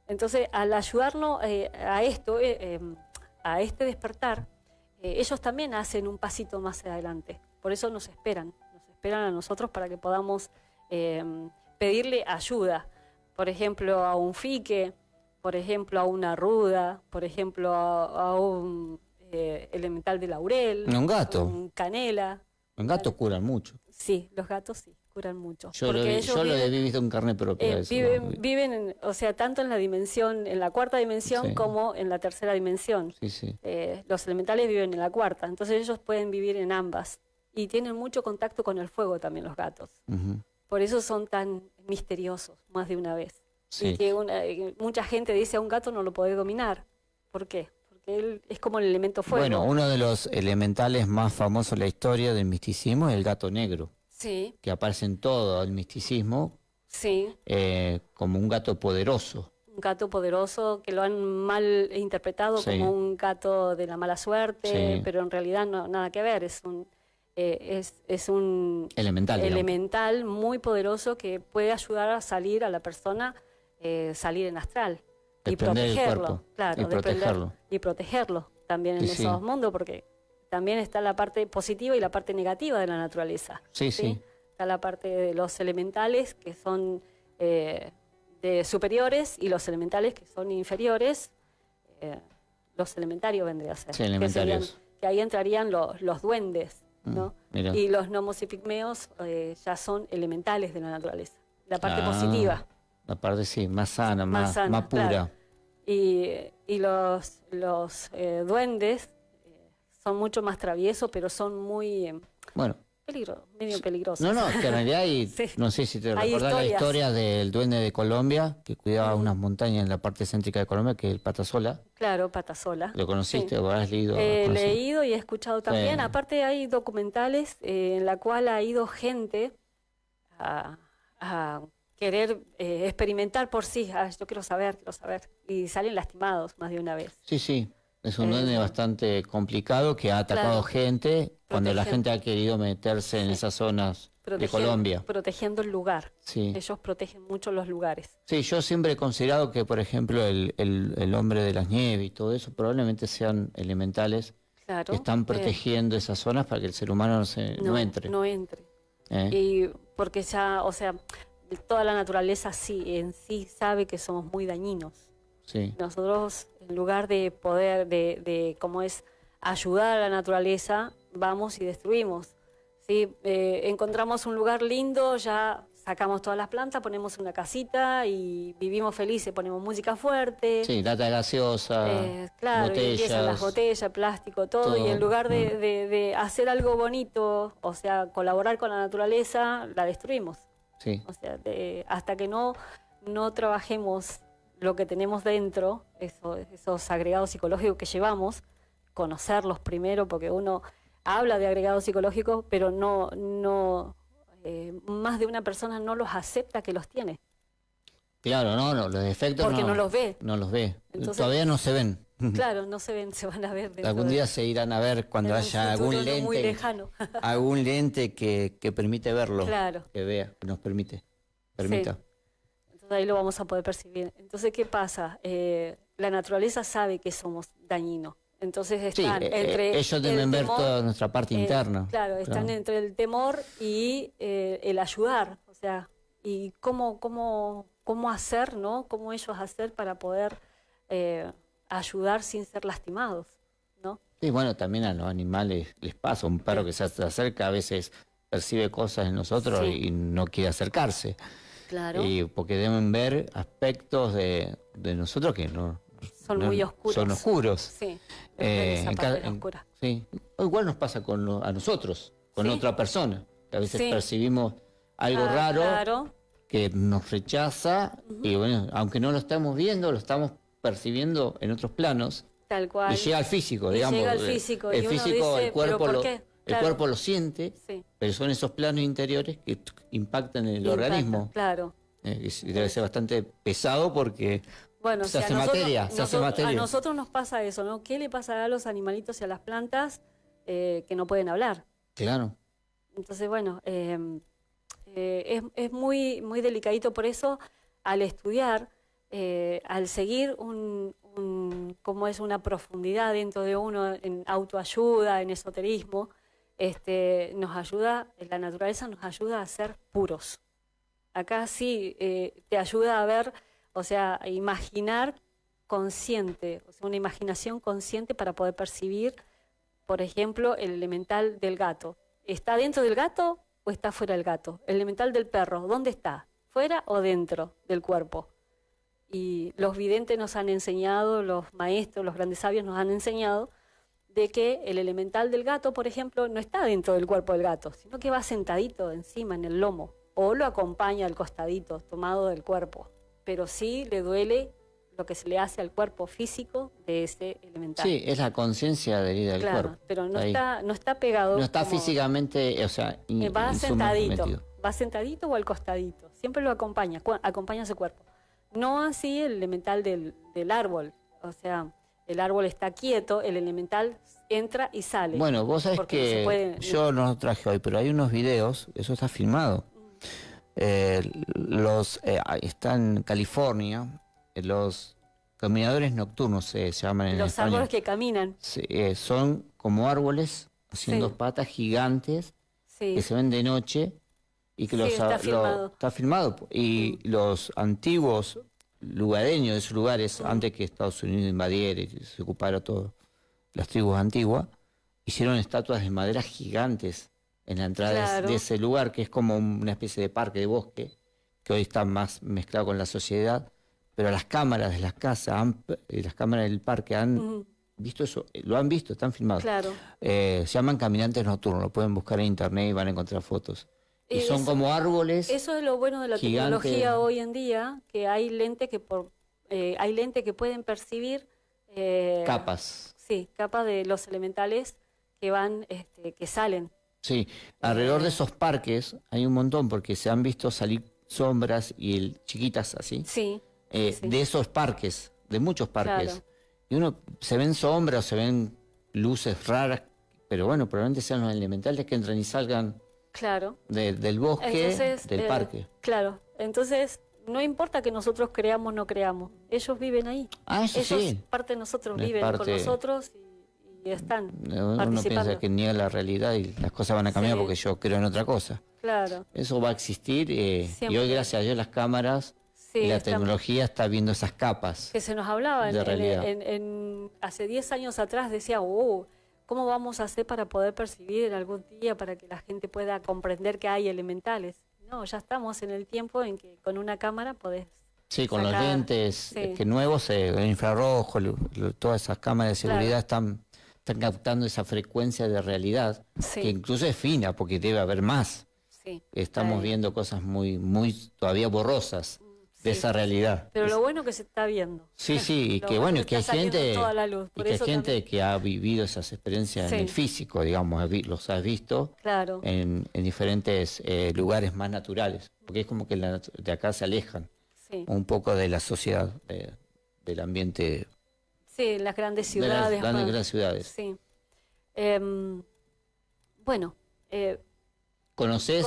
Speaker 4: Entonces, al ayudarnos a esto, a este despertar, ellos también hacen un pasito más adelante. Por eso nos esperan a nosotros para que podamos pedirle ayuda. Por ejemplo, a un fique, por ejemplo, a una ruda, por ejemplo, a un elemental de laurel,
Speaker 3: un gato,
Speaker 4: un canela,
Speaker 3: Los gatos curan mucho.
Speaker 4: Sí, los gatos sí, curan mucho.
Speaker 3: Yo lo he visto en carne propia.
Speaker 4: Viven o sea, tanto en la dimensión, en la cuarta dimensión,
Speaker 3: Sí.
Speaker 4: como en la tercera dimensión.
Speaker 3: Sí, sí.
Speaker 4: Los elementales viven en la cuarta, entonces ellos pueden vivir en ambas. Y tienen mucho contacto con el fuego también los gatos.
Speaker 3: Ujú.
Speaker 4: Por eso son tan misteriosos, más de una vez.
Speaker 3: Sí.
Speaker 4: Y que mucha gente dice a un gato no lo podés dominar. ¿Por qué? Porque él es como el elemento fuego.
Speaker 3: Bueno, uno de los elementales más famosos en la historia del misticismo es el gato negro,
Speaker 4: Sí,
Speaker 3: que aparece en todo el misticismo
Speaker 4: sí.
Speaker 3: como un gato poderoso.
Speaker 4: Un gato poderoso que lo han mal interpretado
Speaker 3: Sí.
Speaker 4: como un gato de la mala suerte,
Speaker 3: Sí.
Speaker 4: pero en realidad no, nada que ver. Es un
Speaker 3: Elemental, digamos.
Speaker 4: elemental muy poderoso que puede ayudar a salir a la persona, salir en astral. Y
Speaker 3: Desprender el
Speaker 4: protegerlo,
Speaker 3: cuerpo,
Speaker 4: claro,
Speaker 3: y
Speaker 4: desprender-
Speaker 3: protegerlo.
Speaker 4: y protegerlo también en
Speaker 3: Sí, sí.
Speaker 4: esos mundos, porque también está la parte positiva y la parte negativa de la naturaleza.
Speaker 3: Sí, sí.
Speaker 4: Está la parte de los elementales que son de superiores y los elementales que son inferiores. Los elementarios vendría a ser.
Speaker 3: Sí, elementarios.
Speaker 4: Que ahí entrarían los duendes, ¿no?
Speaker 3: Mira.
Speaker 4: Y los gnomos y pigmeos ya son elementales de la naturaleza. La parte
Speaker 3: Ah,
Speaker 4: positiva.
Speaker 3: La parte, sí, más sana, más
Speaker 4: sana,
Speaker 3: pura.
Speaker 4: claro. Y los duendes son mucho más traviesos, pero son muy
Speaker 3: Bueno,
Speaker 4: medio peligrosos.
Speaker 3: no, que en realidad hay,
Speaker 4: Sí.
Speaker 3: no sé si te
Speaker 4: Hay
Speaker 3: recordás la
Speaker 4: historias.
Speaker 3: historia del duende de Colombia, que cuidaba unas montañas en la parte céntrica de Colombia, que es el Patasola.
Speaker 4: Claro, Patasola.
Speaker 3: ¿Lo conociste
Speaker 4: Sí.
Speaker 3: o has leído?
Speaker 4: He
Speaker 3: ¿Conocés?
Speaker 4: leído y he escuchado también.
Speaker 3: Sí.
Speaker 4: Aparte hay documentales en la cual ha ido gente a querer experimentar por sí. Yo quiero saber. Y salen lastimados más de una vez.
Speaker 3: Sí, sí. Es un duende bastante complicado que ha atacado
Speaker 4: Claro.
Speaker 3: gente cuando la
Speaker 4: Protegen-
Speaker 3: gente ha querido meterse en esas zonas de Colombia.
Speaker 4: Protegiendo el lugar.
Speaker 3: Sí.
Speaker 4: Ellos protegen mucho los lugares.
Speaker 3: Sí, yo siempre he considerado que, por ejemplo, el hombre de las nieves y todo eso probablemente sean elementales
Speaker 4: Claro.
Speaker 3: que están protegiendo esas zonas para que el ser humano no entre.
Speaker 4: No entre.
Speaker 3: ¿Eh?
Speaker 4: Y porque ya, o sea, toda la naturaleza en sí sabe que somos muy dañinos.
Speaker 3: Sí,
Speaker 4: Nosotros, en lugar de poder, como es, ayudar a la naturaleza, vamos y destruimos. ¿Sí? Encontramos un lugar lindo, ya sacamos todas las plantas, ponemos una casita y vivimos felices, ponemos música fuerte.
Speaker 3: sí, lata gaseosa,
Speaker 4: Claro, y empiezan las
Speaker 3: botellas.
Speaker 4: botellas, plástico, todo, y en lugar de hacer algo bonito, o sea, colaborar con la naturaleza, la destruimos.
Speaker 3: Sí,
Speaker 4: O sea, hasta que no trabajemos lo que tenemos dentro, esos agregados psicológicos que llevamos, conocerlos primero, porque uno habla de agregados psicológicos, pero más de una persona no los acepta que los tiene.
Speaker 3: claro, no, los defectos
Speaker 4: Porque no los ve.
Speaker 3: No los ve.
Speaker 4: Entonces-
Speaker 3: Todavía no se ven.
Speaker 4: Claro, no se ven, se van a ver dentro
Speaker 3: Algún
Speaker 4: de-
Speaker 3: día se irán a ver cuando
Speaker 4: en un
Speaker 3: haya
Speaker 4: futuro
Speaker 3: algún
Speaker 4: no muy
Speaker 3: lente,
Speaker 4: lejano.
Speaker 3: algún lente que permite verlo,
Speaker 4: Claro.
Speaker 3: que vea, que nos permita.
Speaker 4: Entonces ahí lo vamos a poder percibir. Entonces, ¿qué pasa? La naturaleza sabe que somos dañinos. Entonces
Speaker 3: Sí,
Speaker 4: están entre
Speaker 3: ellos
Speaker 4: el
Speaker 3: deben ver
Speaker 4: temor,
Speaker 3: toda nuestra parte interna.
Speaker 4: Claro, están entre el temor y el ayudar. O sea, y cómo hacer, ¿no? Cómo ellos hacer para poder ayudar sin ser lastimados, ¿no?
Speaker 3: Sí, bueno, también a los animales les pasa. Un perro que se acerca a veces percibe cosas en nosotros
Speaker 4: Sí.
Speaker 3: y no quiere acercarse.
Speaker 4: Claro.
Speaker 3: Y porque deben ver aspectos de nosotros que
Speaker 4: Son muy oscuros.
Speaker 3: Son oscuros.
Speaker 4: Sí, esa parte oscura.
Speaker 3: Sí. Igual nos pasa a nosotros, con
Speaker 4: Sí.
Speaker 3: otra persona. Que a veces
Speaker 4: Sí.
Speaker 3: percibimos algo raro
Speaker 4: Claro.
Speaker 3: que nos rechaza y bueno, aunque no lo estamos viendo, lo estamos percibiendo en otros planos.
Speaker 4: Tal cual.
Speaker 3: Y llega al físico,
Speaker 4: Y
Speaker 3: digamos.
Speaker 4: llega al físico,
Speaker 3: El
Speaker 4: y uno
Speaker 3: físico,
Speaker 4: dice,
Speaker 3: el cuerpo,
Speaker 4: ¿pero por qué?
Speaker 3: el
Speaker 4: Claro.
Speaker 3: cuerpo lo siente,
Speaker 4: Sí.
Speaker 3: pero son esos planos interiores que impactan en el
Speaker 4: Impacta,
Speaker 3: organismo.
Speaker 4: Claro.
Speaker 3: Y debe ser bastante pesado porque
Speaker 4: Bueno,
Speaker 3: se
Speaker 4: si
Speaker 3: hace
Speaker 4: a nosotros,
Speaker 3: materia, se hace materia.
Speaker 4: A nosotros nos pasa eso, ¿no? ¿Qué le pasará a los animalitos y a las plantas que no pueden hablar?
Speaker 3: claro,
Speaker 4: Entonces, bueno, es muy, muy delicadito. Por eso, al estudiar, al seguir como es una profundidad dentro de uno en autoayuda, en esoterismo, nos ayuda, la naturaleza nos ayuda a ser puros. Acá sí te ayuda a ver, o sea, a imaginar consciente, o sea, una imaginación consciente para poder percibir, por ejemplo, el elemental del gato. ¿Está dentro del gato o está fuera del gato? El elemental del perro, ¿dónde está? ¿Fuera o dentro del cuerpo? Y los videntes nos han enseñado, los maestros, los grandes sabios nos han enseñado de que el elemental del gato, por ejemplo, no está dentro del cuerpo del gato, sino que va sentadito encima, en el lomo, o lo acompaña al costadito, tomado del cuerpo. Pero sí le duele lo que se le hace al cuerpo físico de ese elemental.
Speaker 3: Sí, es la conciencia adherida del
Speaker 4: Claro,
Speaker 3: cuerpo.
Speaker 4: pero no está pegado.
Speaker 3: No está
Speaker 4: como,
Speaker 3: físicamente, o sea,
Speaker 4: va sentadito,
Speaker 3: metido.
Speaker 4: va sentadito o al costadito. Siempre lo acompaña, acompaña a su cuerpo. No así el elemental del árbol. O sea, el árbol está quieto, el elemental entra y sale.
Speaker 3: Bueno, vos sabés que yo no lo traje hoy, pero hay unos videos, eso está filmado. Está en California, los caminadores nocturnos se llaman en
Speaker 4: los
Speaker 3: España.
Speaker 4: árboles que caminan.
Speaker 3: Sí, son como árboles haciendo
Speaker 4: Sí.
Speaker 3: patas gigantes
Speaker 4: Sí.
Speaker 3: que se ven de noche y que
Speaker 4: Sí, está filmado.
Speaker 3: está filmado. Y los antiguos lugareños de esos lugares, antes que Estados Unidos invadiera y se ocupara todo, las tribus antiguas, hicieron estatuas de madera gigantes en la entrada
Speaker 4: Claro.
Speaker 3: de ese lugar, que es como una especie de parque, de bosque, que hoy está más mezclado con la sociedad. Pero las cámaras de las casas y las cámaras del parque han visto eso, lo han visto, están filmados.
Speaker 4: Claro.
Speaker 3: Se llaman caminantes nocturnos, lo pueden buscar en internet y van a encontrar fotos. Y son
Speaker 4: Eso-
Speaker 3: como árboles.
Speaker 4: Eso es lo bueno de la
Speaker 3: Gigante.
Speaker 4: tecnología hoy en día, que hay lentes hay lentes que pueden percibir
Speaker 3: Capas.
Speaker 4: Sí, capas de los elementales que van, que salen.
Speaker 3: Sí, alrededor de esos parques hay un montón porque se han visto salir sombras y chiquitas así.
Speaker 4: Sí. Sí.
Speaker 3: De esos parques, de muchos parques.
Speaker 4: Claro.
Speaker 3: Y se ven sombras, se ven luces raras, pero bueno, probablemente sean los elementales que entran y salgan
Speaker 4: Claro.
Speaker 3: del bosque,
Speaker 4: Entonces,
Speaker 3: del parque.
Speaker 4: Claro. Entonces, no importa que nosotros creamos o no creamos, ellos viven ahí.
Speaker 3: Ah, eso
Speaker 4: Ellos,
Speaker 3: sí.
Speaker 4: parte de nosotros,
Speaker 3: Es
Speaker 4: viven con
Speaker 3: parte-
Speaker 4: nosotros y están
Speaker 3: Uno
Speaker 4: participando.
Speaker 3: piensa que niega la realidad y las cosas van a cambiar
Speaker 4: Sí.
Speaker 3: porque yo creo en otra cosa.
Speaker 4: Claro.
Speaker 3: Eso va a existir y
Speaker 4: Siempre.
Speaker 3: hoy, gracias a Dios, las cámaras
Speaker 4: Sí,
Speaker 3: y la
Speaker 4: estamos-
Speaker 3: tecnología está viendo esas capas.
Speaker 4: Que se nos hablaba
Speaker 3: de realidad.
Speaker 4: hace 10 años atrás, decía, ¿cómo vamos a hacer para poder percibir en algún día para que la gente pueda comprender que hay elementales? No, ya estamos en el tiempo en que con una cámara podés
Speaker 3: Sí, con los
Speaker 4: sacar-
Speaker 3: lentes
Speaker 4: sí.
Speaker 3: que nuevos, el infrarrojo, todas esas cámaras de seguridad
Speaker 4: Claro.
Speaker 3: están captando esa frecuencia de realidad,
Speaker 4: Sí.
Speaker 3: que incluso es fina porque debe haber más.
Speaker 4: Sí.
Speaker 3: Estamos
Speaker 4: Ahí.
Speaker 3: viendo cosas muy, muy todavía borrosas de
Speaker 4: Sí.
Speaker 3: esa realidad.
Speaker 4: Pero lo bueno que se está viendo.
Speaker 3: Sí, sí, y
Speaker 4: Lo
Speaker 3: que bueno,
Speaker 4: que
Speaker 3: que hay
Speaker 4: está saliendo
Speaker 3: gente,
Speaker 4: toda la luz,
Speaker 3: y
Speaker 4: por
Speaker 3: que hay
Speaker 4: eso
Speaker 3: gente
Speaker 4: también.
Speaker 3: que ha vivido esas experiencias en
Speaker 4: Sí.
Speaker 3: el físico, digamos, los has visto
Speaker 4: Claro.
Speaker 3: en diferentes lugares más naturales, porque es como que de acá se alejan
Speaker 4: Sí.
Speaker 3: un poco de la sociedad, del ambiente
Speaker 4: Sí, en las grandes
Speaker 3: de las
Speaker 4: ciudades.
Speaker 3: grandes
Speaker 4: más.
Speaker 3: ciudades.
Speaker 4: Sí. Bueno,
Speaker 3: ¿Conocés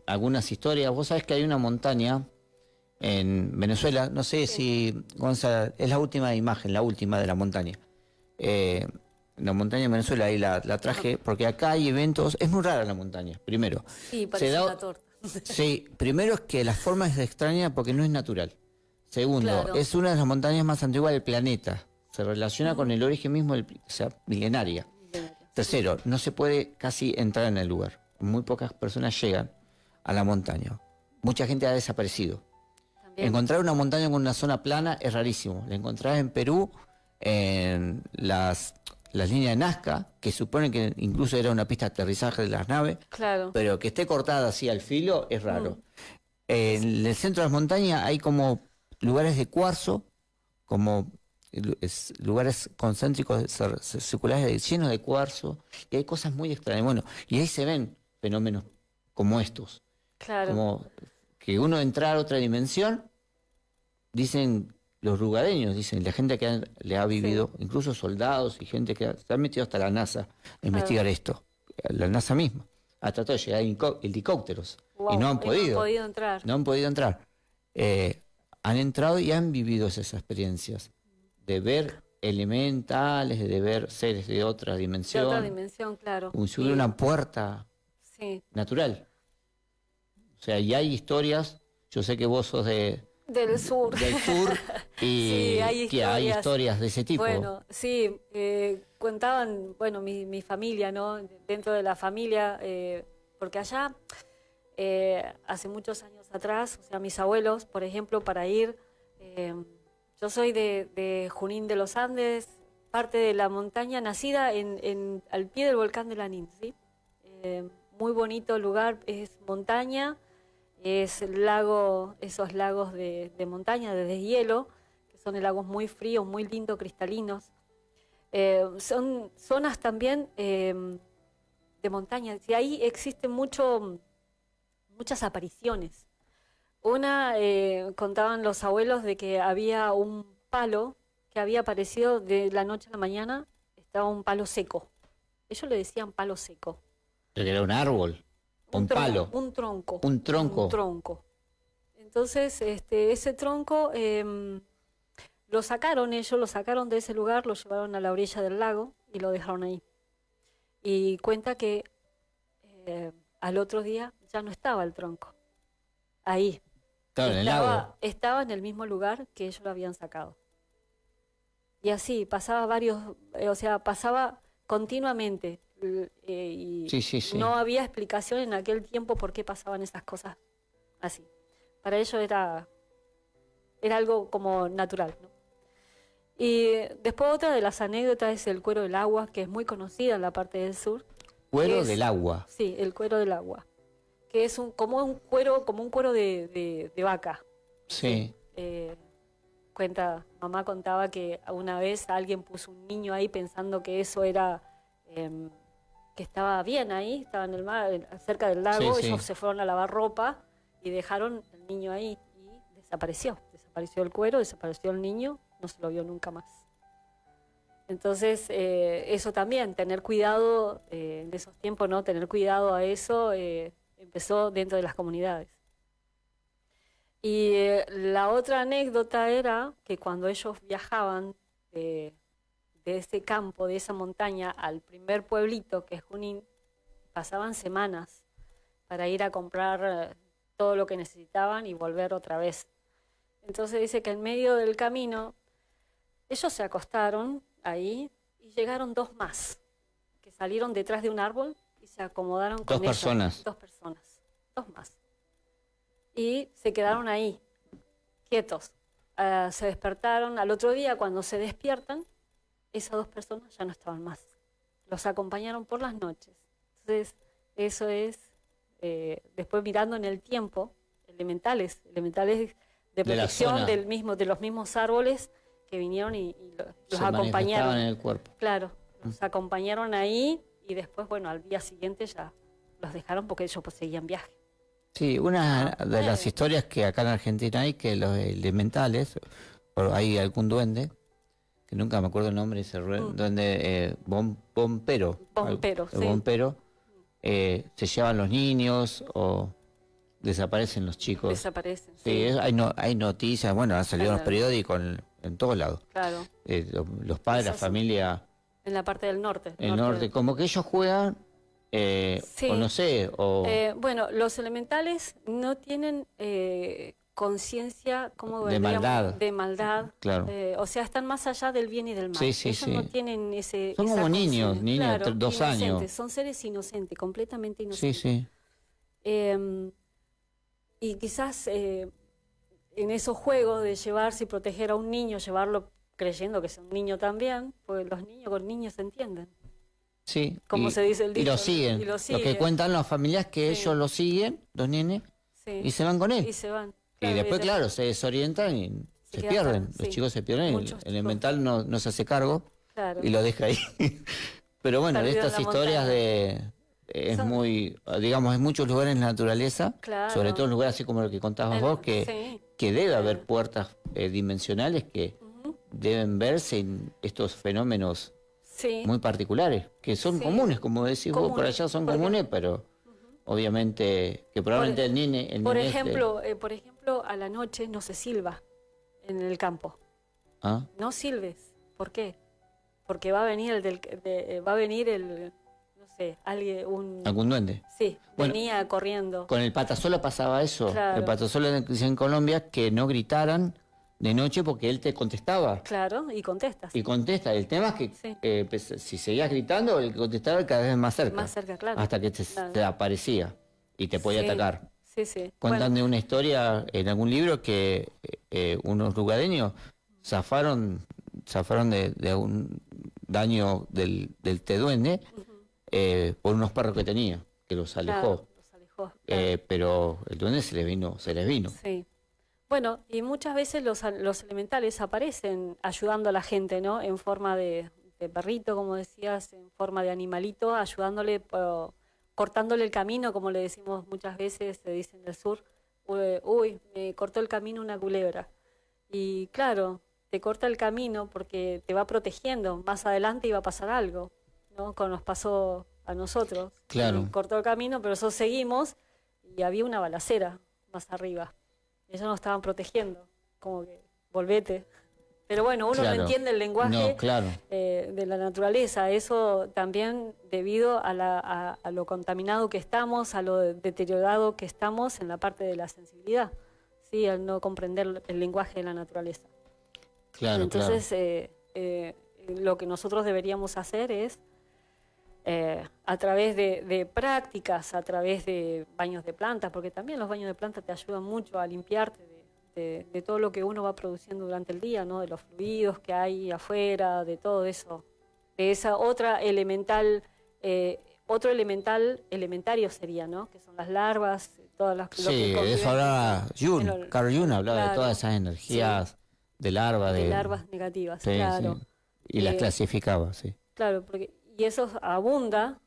Speaker 3: algunas historias? Vos sabés que hay una montaña en Venezuela, no sé si, Gonzalo, es la última imagen, la última de la montaña. La montaña en Venezuela, ahí la traje, porque acá hay eventos, es muy rara la montaña, primero.
Speaker 4: sí, parece
Speaker 3: da-
Speaker 4: una torta.
Speaker 3: Sí, primero es que la forma es extraña porque no es natural. Segundo,
Speaker 4: Claro.
Speaker 3: es una de las montañas más antiguas del planeta. Se relaciona con el origen mismo, o sea, milenaria. Tercero, no se puede casi entrar en el lugar. Muy pocas personas llegan a la montaña. Mucha gente ha desaparecido.
Speaker 4: También.
Speaker 3: Encontrar una montaña con una zona plana es rarísimo. La encontrás en Perú, en las líneas de Nazca, que supone que incluso era una pista de aterrizaje de las naves,
Speaker 4: Claro.
Speaker 3: pero que esté cortada así al filo es raro. En el centro de las montañas hay como lugares de cuarzo, como lugares concéntricos circulares llenos de cuarzo, y hay cosas muy extrañas. Bueno, y ahí se ven fenómenos como estos,
Speaker 4: Claro.
Speaker 3: como que uno entrar a otra dimensión, dicen los lugareños, dicen la gente que le ha vivido, incluso soldados y gente que se ha metido hasta la NASA a investigar esto, la NASA misma, ha tratado de llegar helicópteros
Speaker 4: Wow,
Speaker 3: y no han podido.
Speaker 4: entrar.
Speaker 3: No han podido entrar. Han entrado y han vivido esas experiencias de ver elementales, de ver seres de otra
Speaker 4: De
Speaker 3: dimensión,
Speaker 4: otra dimensión, claro.
Speaker 3: como subir
Speaker 4: Y-
Speaker 3: una puerta
Speaker 4: Sí,
Speaker 3: natural. O sea, y hay historias, yo sé que vos sos de
Speaker 4: Del sur.
Speaker 3: Del sur y
Speaker 4: Sí, hay
Speaker 3: que hay
Speaker 4: historias.
Speaker 3: historias de ese tipo.
Speaker 4: Bueno, sí, contaban, bueno, mi familia, ¿no? Dentro de la familia, porque allá, hace muchos años atrás, o sea, mis abuelos, por ejemplo, para ir, yo soy de Junín de los Andes, parte de la montaña, nacida al pie del volcán de Lanín, ¿sí? Muy bonito lugar, es montaña, es el lago, esos lagos de montaña de deshielo, que son lagos muy fríos, muy lindos, cristalinos. Son zonas también de montaña, y ahí existen muchas apariciones. Una, contaban los abuelos de que había un palo que había aparecido de la noche a la mañana, estaba un palo seco. Ellos le decían palo seco.
Speaker 3: Pero era un árbol, un palo.
Speaker 4: Un tronco.
Speaker 3: Un tronco.
Speaker 4: Un tronco. Entonces, ese tronco lo sacaron de ese lugar, lo llevaron a la orilla del lago y lo dejaron ahí. Y cuenta que al otro día ya no estaba el tronco. Ahí.
Speaker 3: Estaba en el lago.
Speaker 4: Estaba en el mismo lugar que ellos lo habían sacado. Y así, pasaba pasaba continuamente. Y
Speaker 3: Sí.
Speaker 4: no había explicación en aquel tiempo por qué pasaban esas cosas así. Para ellos era algo como natural, ¿no? Y después otra de las anécdotas es el cuero del agua, que es muy conocida en la parte del sur.
Speaker 3: Cuero del agua.
Speaker 4: Sí, el cuero del agua, que es como un cuero de vaca.
Speaker 3: Sí.
Speaker 4: Mamá contaba que una vez alguien puso un niño ahí pensando que eso era, que estaba bien ahí, estaba en el mar, cerca del lago.
Speaker 3: Sí,
Speaker 4: Ellos
Speaker 3: sí.
Speaker 4: se fueron a lavar ropa y dejaron el niño ahí y desapareció el cuero, desapareció el niño, no se lo vio nunca más. Entonces, eso también, tener cuidado en esos tiempos, ¿no? Tener cuidado a eso empezó dentro de las comunidades. Y la otra anécdota era que cuando ellos viajaban de ese campo, de esa montaña, al primer pueblito, que es Junín, pasaban semanas para ir a comprar todo lo que necesitaban y volver otra vez. Entonces dice que en medio del camino, ellos se acostaron ahí y llegaron dos más, que salieron detrás de un árbol y se acomodaron con
Speaker 3: Dos personas.
Speaker 4: Dos más. Y se quedaron ahí, quietos. Se despertaron. Al otro día, cuando se despiertan, esas dos personas ya no estaban más. Los acompañaron por las noches. Entonces, eso es, después mirando en el tiempo, elementales de protección de los mismos árboles que vinieron y los acompañaron.
Speaker 3: En el cuerpo.
Speaker 4: Claro, los acompañaron ahí y después, bueno, al día siguiente ya los dejaron porque ellos pues, seguían viaje.
Speaker 3: Sí, una de las historias que acá en Argentina hay, que los elementales, o hay algún duende, que nunca me acuerdo el nombre de ese duende, bombero.
Speaker 4: Bombero,
Speaker 3: El
Speaker 4: sí.
Speaker 3: bombero, se llevan los niños o desaparecen los chicos.
Speaker 4: Desaparecen.
Speaker 3: Sí, hay noticias, bueno, han salido en los periódicos en todos lados.
Speaker 4: Claro.
Speaker 3: Los padres, la
Speaker 4: Eso sí.
Speaker 3: familia.
Speaker 4: En la parte del norte.
Speaker 3: El norte, como que ellos juegan,
Speaker 4: Sí.
Speaker 3: o no sé, o
Speaker 4: Bueno, los elementales no tienen conciencia, ¿cómo
Speaker 3: de
Speaker 4: diríamos?
Speaker 3: maldad.
Speaker 4: De maldad.
Speaker 3: Claro.
Speaker 4: O sea, están más allá del bien y del mal.
Speaker 3: Sí,
Speaker 4: Ellos no tienen
Speaker 3: Son
Speaker 4: esa
Speaker 3: como niños,
Speaker 4: conciencia. Claro,
Speaker 3: 2 años.
Speaker 4: inocentes, son seres inocentes, completamente
Speaker 3: Sí,
Speaker 4: inocentes.
Speaker 3: sí.
Speaker 4: Y quizás en esos juegos de llevarse y proteger a un niño, llevarlo creyendo que es un niño también, pues los niños con niños se entienden.
Speaker 3: Sí.
Speaker 4: Como se dice el dicho,
Speaker 3: y lo
Speaker 4: ¿no?
Speaker 3: siguen.
Speaker 4: Y lo
Speaker 3: Lo que
Speaker 4: siguen.
Speaker 3: cuentan las familias que
Speaker 4: Sí.
Speaker 3: ellos lo siguen, los nenes,
Speaker 4: Sí.
Speaker 3: y se van con él.
Speaker 4: Y se van.
Speaker 3: Y después, claro, se desorientan y se
Speaker 4: quedan
Speaker 3: pierden.
Speaker 4: atrás,
Speaker 3: Los
Speaker 4: sí.
Speaker 3: chicos se pierden.
Speaker 4: Muchos
Speaker 3: El
Speaker 4: chicos.
Speaker 3: elemental no se hace cargo
Speaker 4: Claro.
Speaker 3: y lo deja ahí. Pero bueno,
Speaker 4: Perdido en
Speaker 3: estas
Speaker 4: la
Speaker 3: historias
Speaker 4: montaña.
Speaker 3: es
Speaker 4: Son-
Speaker 3: muy, digamos, en muchos lugares en la naturaleza,
Speaker 4: Claro.
Speaker 3: sobre todo en lugares así como lo que contabas vos, que
Speaker 4: Sí.
Speaker 3: debe haber puertas dimensionales que
Speaker 4: Ujú.
Speaker 3: deben verse en estos fenómenos
Speaker 4: Sí.
Speaker 3: muy particulares, que son
Speaker 4: Sí.
Speaker 3: comunes, como decís vos, por
Speaker 4: Comunes,
Speaker 3: allá son
Speaker 4: porque-
Speaker 3: comunes, pero obviamente que probablemente el nene
Speaker 4: Por
Speaker 3: este-
Speaker 4: ejemplo, a la noche no se silba en el campo.
Speaker 3: ¿Ah?
Speaker 4: No silbes. ¿Por qué? Porque va a venir va a venir el, no no sé,
Speaker 3: ¿Algún duende?
Speaker 4: Sí,
Speaker 3: Bueno,
Speaker 4: venía corriendo.
Speaker 3: Con el patasola pasaba eso.
Speaker 4: Claro.
Speaker 3: El patasola decía en Colombia que no gritaran de noche porque él te contestaba.
Speaker 4: Claro, y contestas.
Speaker 3: Y contesta. El tema es que
Speaker 4: Sí.
Speaker 3: si seguías gritando, el que contestaba cada vez más cerca.
Speaker 4: Más cerca, claro.
Speaker 3: Hasta que
Speaker 4: Claro.
Speaker 3: te aparecía y te podía
Speaker 4: Sí,
Speaker 3: atacar.
Speaker 4: Sí, sí.
Speaker 3: Cuentan
Speaker 4: Bueno,
Speaker 3: de una historia en algún libro que unos lugareños zafaron de un daño del teduende por unos perros que tenía, que los alejó.
Speaker 4: claro, los alejó, claro.
Speaker 3: Pero el duende se les vino.
Speaker 4: Sí. Bueno, y muchas veces los elementales aparecen ayudando a la gente, ¿no? En forma de perrito, como decías, en forma de animalito, ayudándole, cortándole el camino, como le decimos muchas veces, se dice en el sur. Uy, me cortó el camino una culebra. Y claro, te corta el camino porque te va protegiendo. Más adelante iba a pasar algo, ¿no? Como nos pasó a nosotros.
Speaker 3: Claro.
Speaker 4: Y cortó el camino, pero nosotros seguimos y había una balacera más arriba. Ellos nos estaban protegiendo, como que volvete. Pero bueno, uno
Speaker 3: Claro.
Speaker 4: no entiende el lenguaje
Speaker 3: No, claro.
Speaker 4: de la naturaleza. Eso también debido a lo contaminado que estamos, a lo deteriorado que estamos en la parte de la sensibilidad, ¿sí? Al no comprender el lenguaje de la naturaleza.
Speaker 3: Claro,
Speaker 4: Entonces, lo que nosotros deberíamos hacer es, a través de prácticas, a través de baños de plantas, porque también los baños de plantas te ayudan mucho a limpiarte de todo lo que uno va produciendo durante el día, ¿no? De los fluidos que hay afuera, de todo eso, de esa otra elemental, otro elementario sería, ¿no? Que son las larvas, todas las...
Speaker 3: Sí, de eso hablaba Carl Jung hablaba
Speaker 4: claro,
Speaker 3: de todas esas energías de larva.
Speaker 4: de larvas negativas,
Speaker 3: Sí,
Speaker 4: claro.
Speaker 3: sí. Y las clasificaba, sí.
Speaker 4: Claro, y eso abunda,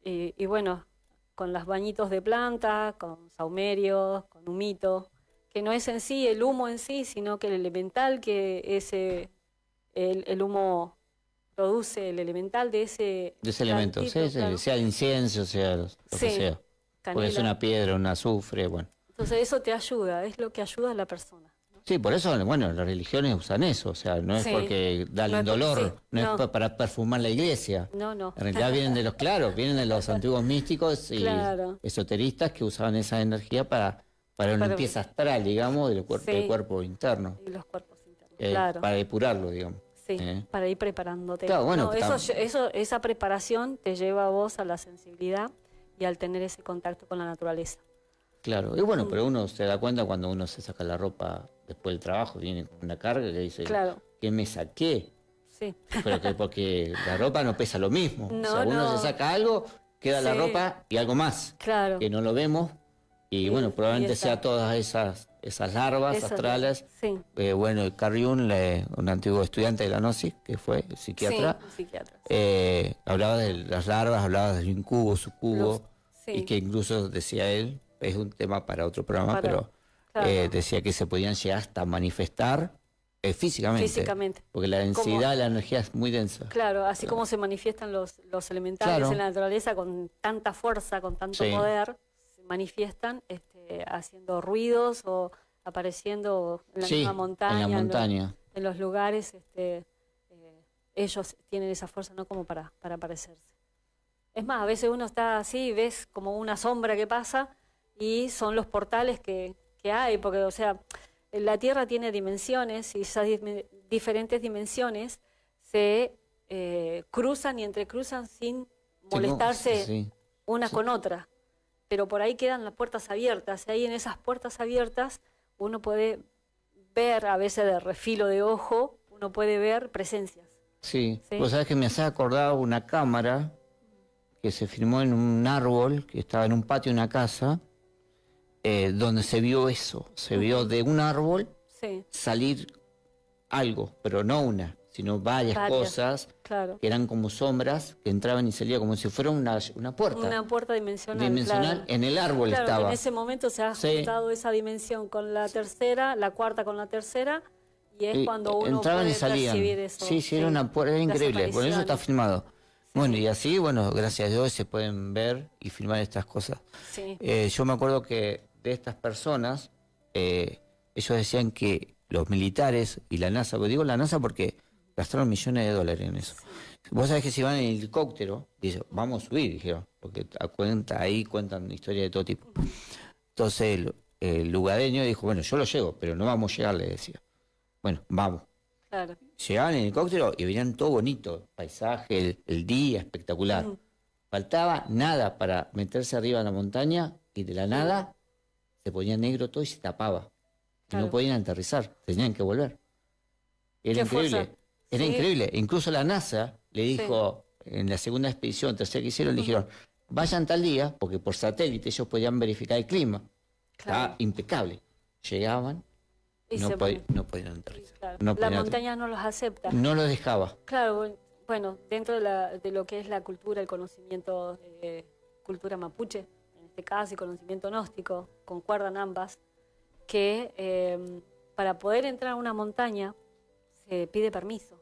Speaker 4: y bueno, con los bañitos de planta, con saumerios, con humito, que no es en sí el humo en sí, sino que el elemental que el humo produce, el elemental de ese
Speaker 3: elemento,
Speaker 4: plantito,
Speaker 3: sí,
Speaker 4: claro.
Speaker 3: sea el incienso, sea lo que
Speaker 4: Sí,
Speaker 3: sea. Porque es
Speaker 4: canela.
Speaker 3: una piedra, un azufre, bueno.
Speaker 4: Entonces eso te ayuda, es lo que ayuda a la persona.
Speaker 3: Sí, por eso, bueno, las religiones usan eso, o sea, no es
Speaker 4: Sí.
Speaker 3: porque dan
Speaker 4: No es
Speaker 3: dolor,
Speaker 4: porque sí,
Speaker 3: no
Speaker 4: no.
Speaker 3: es para perfumar la iglesia.
Speaker 4: No.
Speaker 3: En realidad vienen de vienen de los antiguos místicos y
Speaker 4: Claro.
Speaker 3: esoteristas que usaban esa energía para una limpieza astral, digamos, del
Speaker 4: Sí.
Speaker 3: cuerpo interno,
Speaker 4: Y los cuerpos internos, claro.
Speaker 3: para depurarlo, digamos.
Speaker 4: Sí, para ir preparándote.
Speaker 3: Claro, bueno,
Speaker 4: No, esa preparación te lleva a vos a la sensibilidad y al tener ese contacto con la naturaleza.
Speaker 3: Claro, y bueno, pero uno se da cuenta cuando uno se saca la ropa después del trabajo, viene con una carga que dice,
Speaker 4: Claro.
Speaker 3: ¿qué me saqué?
Speaker 4: Sí.
Speaker 3: Pero que porque la ropa no pesa lo mismo.
Speaker 4: No,
Speaker 3: o sea, uno
Speaker 4: no.
Speaker 3: se saca algo, queda la
Speaker 4: Sí.
Speaker 3: ropa y algo más,
Speaker 4: Claro.
Speaker 3: que no lo vemos. Y bueno, probablemente
Speaker 4: y esa-
Speaker 3: sea todas esas larvas
Speaker 4: Esas-
Speaker 3: astrales.
Speaker 4: Sí.
Speaker 3: Bueno, Carl Jung, un antiguo estudiante de la Gnosis, que fue psiquiatra,
Speaker 4: Sí, un psiquiatra.
Speaker 3: hablaba de las larvas, hablaba del incubo, sucubo,
Speaker 4: Sí.
Speaker 3: y que incluso decía él, es un tema para otro programa, pero
Speaker 4: claro.
Speaker 3: decía que se podían llegar hasta manifestar físicamente.
Speaker 4: Físicamente.
Speaker 3: Porque la densidad de la energía es muy densa.
Speaker 4: Claro, así como se manifiestan los elementales
Speaker 3: Claro.
Speaker 4: en la naturaleza con tanta fuerza, con tanto
Speaker 3: Sí.
Speaker 4: poder, se manifiestan haciendo ruidos o apareciendo en la
Speaker 3: Sí,
Speaker 4: misma montaña.
Speaker 3: en la montaña.
Speaker 4: En los lugares, ellos tienen esa fuerza, ¿no? Como para aparecerse. Es más, a veces uno está así, ves como una sombra que pasa y son los portales que hay, porque, o sea, la Tierra tiene dimensiones y esas diferentes dimensiones se cruzan y entrecruzan sin molestarse
Speaker 3: Sí.
Speaker 4: una con otra, pero por ahí quedan las puertas abiertas, y ahí en esas puertas abiertas uno puede ver, a veces de refilo de ojo, uno puede ver presencias.
Speaker 3: Sí.
Speaker 4: Sí.
Speaker 3: Vos sabés que me hace acordar una cámara que se filmó en un árbol que estaba en un patio de una casa, donde se vio eso. Se vio de un árbol
Speaker 4: Sí,
Speaker 3: salir algo, pero no una, sino varias cosas
Speaker 4: claro.
Speaker 3: que eran como sombras que entraban y salían como si fuera una puerta.
Speaker 4: Una puerta dimensional.
Speaker 3: Dimensional,
Speaker 4: claro.
Speaker 3: en el árbol
Speaker 4: Claro,
Speaker 3: estaba.
Speaker 4: en ese momento se ha
Speaker 3: Sí.
Speaker 4: ajustado esa dimensión con la tercera, la cuarta con la tercera, y es
Speaker 3: Y
Speaker 4: cuando uno
Speaker 3: entraban
Speaker 4: puede
Speaker 3: y salían.
Speaker 4: percibir eso.
Speaker 3: Sí, era una puerta, era
Speaker 4: las
Speaker 3: increíble. Por eso está
Speaker 4: apariciones.
Speaker 3: filmado. Bueno, y así, bueno, gracias a Dios se pueden ver y filmar estas cosas.
Speaker 4: Sí,
Speaker 3: Yo me acuerdo que de estas personas, ellos decían que los militares y la NASA, digo la NASA porque Gastaron millones de dólares en eso. Vos sabés que si van en helicóptero, dice, vamos a subir, dijeron, porque ahí cuentan historias de todo tipo. Entonces el lugareño dijo, bueno, yo lo llevo, pero no vamos a llegar, le decía. Bueno, vamos.
Speaker 4: Claro.
Speaker 3: Llegaban en helicóptero y venían todo bonito, paisaje, el día espectacular. Faltaba nada para meterse arriba de la montaña y de la nada se ponía negro todo y se tapaba. Y
Speaker 4: Claro.
Speaker 3: no podían aterrizar, tenían que volver. Era
Speaker 4: Qué
Speaker 3: increíble.
Speaker 4: fuerza.
Speaker 3: Era
Speaker 4: Sí.
Speaker 3: increíble. Incluso la NASA le dijo, en la segunda expedición, tercera que hicieron, le dijeron, vayan tal día, porque por satélite ellos podían verificar el clima.
Speaker 4: Claro.
Speaker 3: Estaba impecable. Llegaban y
Speaker 4: Y
Speaker 3: no,
Speaker 4: se
Speaker 3: no podían aterrizar.
Speaker 4: Claro.
Speaker 3: No
Speaker 4: La
Speaker 3: podían
Speaker 4: montaña no los acepta.
Speaker 3: No los dejaba.
Speaker 4: Claro, bueno, dentro de lo que es la cultura, el conocimiento, cultura mapuche, en este caso, y conocimiento gnóstico, concuerdan ambas, que para poder entrar a una montaña se pide permiso.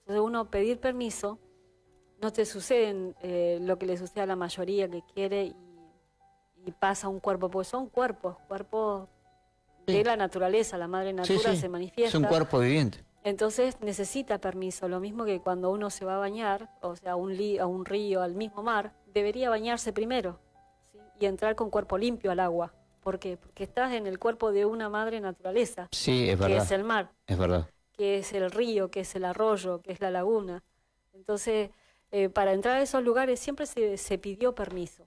Speaker 4: Entonces uno pedir permiso, no te sucede lo que le sucede a la mayoría que quiere y pasa un cuerpo, porque son cuerpos
Speaker 3: Sí.
Speaker 4: de la naturaleza, la madre natura se manifiesta.
Speaker 3: Es un cuerpo viviente.
Speaker 4: Entonces necesita permiso, lo mismo que cuando uno se va a bañar, o sea, a un río, al mismo mar, debería bañarse primero, ¿sí? Y entrar con cuerpo limpio al agua. ¿Por qué? Porque estás en el cuerpo de una madre naturaleza,
Speaker 3: Sí, es
Speaker 4: que
Speaker 3: verdad.
Speaker 4: es el mar,
Speaker 3: Es verdad.
Speaker 4: que es el río, que es el arroyo, que es la laguna. Entonces, para entrar a esos lugares siempre se pidió permiso.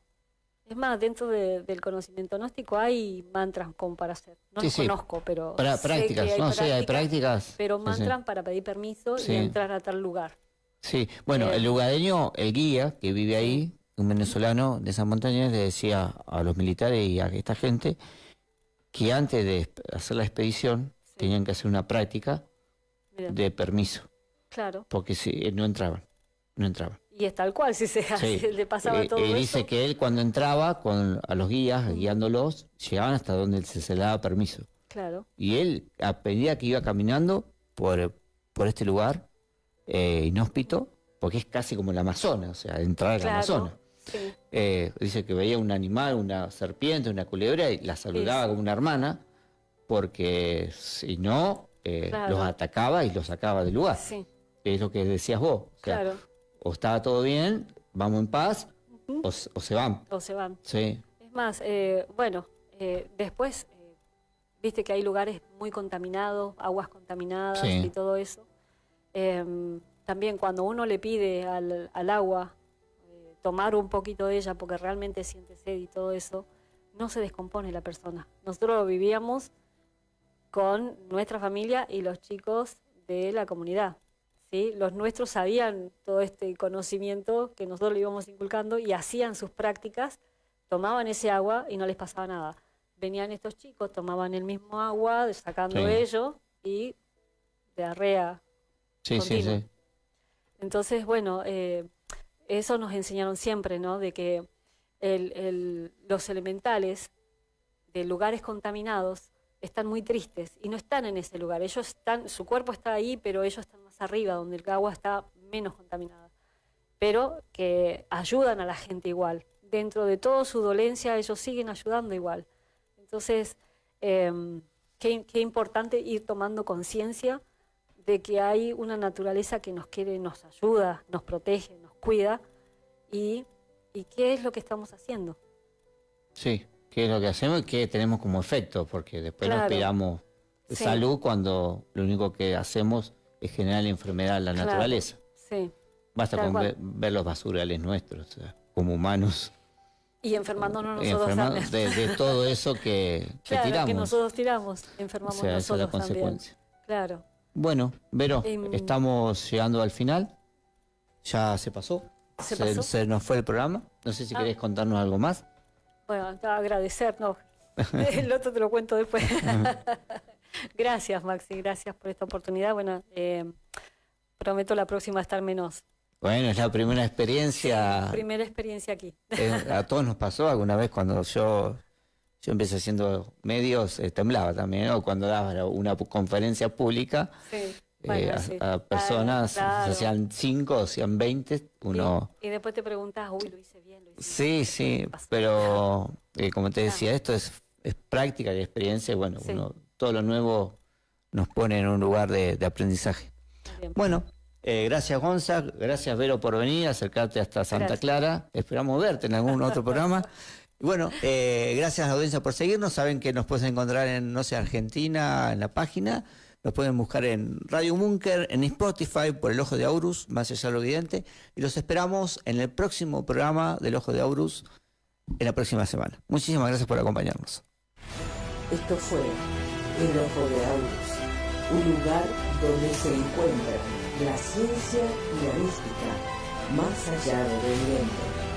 Speaker 4: Es más, dentro del conocimiento gnóstico hay mantras como para hacer. No
Speaker 3: Sí,
Speaker 4: los
Speaker 3: sí.
Speaker 4: conozco, pero
Speaker 3: Para
Speaker 4: sé
Speaker 3: prácticas,
Speaker 4: que hay
Speaker 3: no sé, hay prácticas.
Speaker 4: pero
Speaker 3: Sí,
Speaker 4: mantras para pedir permiso
Speaker 3: Sí.
Speaker 4: y entrar a tal lugar.
Speaker 3: Sí, bueno, el lugareño, el guía que vive ahí, un venezolano de esas montañas, le decía a los militares y a esta gente que antes de hacer la expedición tenían que hacer una práctica
Speaker 4: Mira,
Speaker 3: de permiso,
Speaker 4: claro.
Speaker 3: porque si no entraban.
Speaker 4: Y es tal cual, si se
Speaker 3: Sí.
Speaker 4: le pasaba todo eso.
Speaker 3: Dice que él cuando entraba a los guías, guiándolos, llegaban hasta donde se le daba permiso.
Speaker 4: Claro,
Speaker 3: Y él, a medida que iba caminando por este lugar inhóspito, porque es casi como el Amazonas, o sea, entrar al
Speaker 4: claro.
Speaker 3: Amazonas.
Speaker 4: Sí,
Speaker 3: Dice que veía un animal, una serpiente, una culebra, y la saludaba
Speaker 4: Sí.
Speaker 3: como una hermana, porque si no,
Speaker 4: Claro.
Speaker 3: los atacaba y los sacaba del lugar.
Speaker 4: sí,
Speaker 3: Es lo que decías vos. O sea,
Speaker 4: claro.
Speaker 3: o estaba todo bien, vamos en paz, o se van.
Speaker 4: O se van.
Speaker 3: Sí,
Speaker 4: Es más, bueno, después, viste que hay lugares muy contaminados, aguas contaminadas
Speaker 3: Sí.
Speaker 4: y todo eso. También cuando uno le pide al agua tomar un poquito de ella porque realmente siente sed y todo eso, no se descompone la persona. Nosotros lo vivíamos con nuestra familia y los chicos de la comunidad, ¿sí? Los nuestros sabían todo este conocimiento que nosotros le íbamos inculcando y hacían sus prácticas, tomaban ese agua y no les pasaba nada. Venían estos chicos, tomaban el mismo agua, sacando
Speaker 3: Sí.
Speaker 4: ellos y diarrea
Speaker 3: sí, sí,
Speaker 4: continua.
Speaker 3: sí.
Speaker 4: Entonces, bueno, eso nos enseñaron siempre, ¿no? De que los elementales de lugares contaminados están muy tristes y no están en ese lugar. Ellos están, su cuerpo está ahí, pero ellos están más arriba, donde el agua está menos contaminada. Pero que ayudan a la gente igual. Dentro de toda su dolencia, ellos siguen ayudando igual. Entonces, qué importante ir tomando conciencia de que hay una naturaleza que nos quiere, nos ayuda, nos protege, nos cuida, y qué es lo que estamos haciendo.
Speaker 3: Sí, qué es lo que hacemos y qué tenemos como efecto, porque después nos
Speaker 4: Claro.
Speaker 3: pidamos
Speaker 4: Sí.
Speaker 3: salud cuando lo único que hacemos es generar enfermedad en la
Speaker 4: Claro.
Speaker 3: naturaleza.
Speaker 4: Sí.
Speaker 3: Basta
Speaker 4: Tal
Speaker 3: con
Speaker 4: cual.
Speaker 3: ver los basurales nuestros, o sea, como humanos,
Speaker 4: Y enfermándonos nosotros
Speaker 3: enfermados
Speaker 4: también.
Speaker 3: de todo eso que
Speaker 4: Claro,
Speaker 3: tiramos.
Speaker 4: que nosotros tiramos,
Speaker 3: O
Speaker 4: enfermamos
Speaker 3: sea, esa es la
Speaker 4: nosotros también.
Speaker 3: consecuencia.
Speaker 4: Claro.
Speaker 3: Bueno, Vero,
Speaker 4: Em,
Speaker 3: estamos llegando al final. Ya se pasó.
Speaker 4: ¿Se pasó?
Speaker 3: Se nos fue el programa. No sé si querés contarnos algo más.
Speaker 4: Bueno, agradecer, no. El otro te lo cuento después. Gracias, Maxi, gracias por esta oportunidad. Bueno, prometo la próxima estar menos.
Speaker 3: Bueno, es la primera experiencia.
Speaker 4: Primera experiencia aquí.
Speaker 3: A todos nos pasó alguna vez cuando yo empecé haciendo medios, temblaba también, o cuando daba una conferencia pública,
Speaker 4: Sí. Bueno, sí.
Speaker 3: a personas,
Speaker 4: Claro.
Speaker 3: se hacían 5 o sean 20, uno...
Speaker 4: Y después te preguntas, uy, lo hice bien, lo hice
Speaker 3: Sí,
Speaker 4: bien.
Speaker 3: sí,
Speaker 4: ¿Qué pasó?
Speaker 3: pero como te decía, esto es práctica y experiencia, y bueno,
Speaker 4: Sí.
Speaker 3: todo lo nuevo nos pone en un lugar de aprendizaje.
Speaker 4: Bien.
Speaker 3: Bueno, gracias Gonza, gracias Vero por venir, acercarte hasta Santa
Speaker 4: Gracias.
Speaker 3: Clara. Esperamos verte en algún otro programa. Y bueno, gracias a la audiencia por seguirnos. Saben que nos pueden encontrar en, no sé, Argentina, en la página. Nos pueden buscar en Radio Bunker, en Spotify, por El Ojo de Aurus, más allá de lo evidente. Y los esperamos en el próximo programa del Ojo de Aurus, en la próxima semana. Muchísimas gracias por acompañarnos.
Speaker 2: Esto fue El Ojo de Aurus, un lugar donde se encuentran la ciencia y la mística, más allá de lo evidente.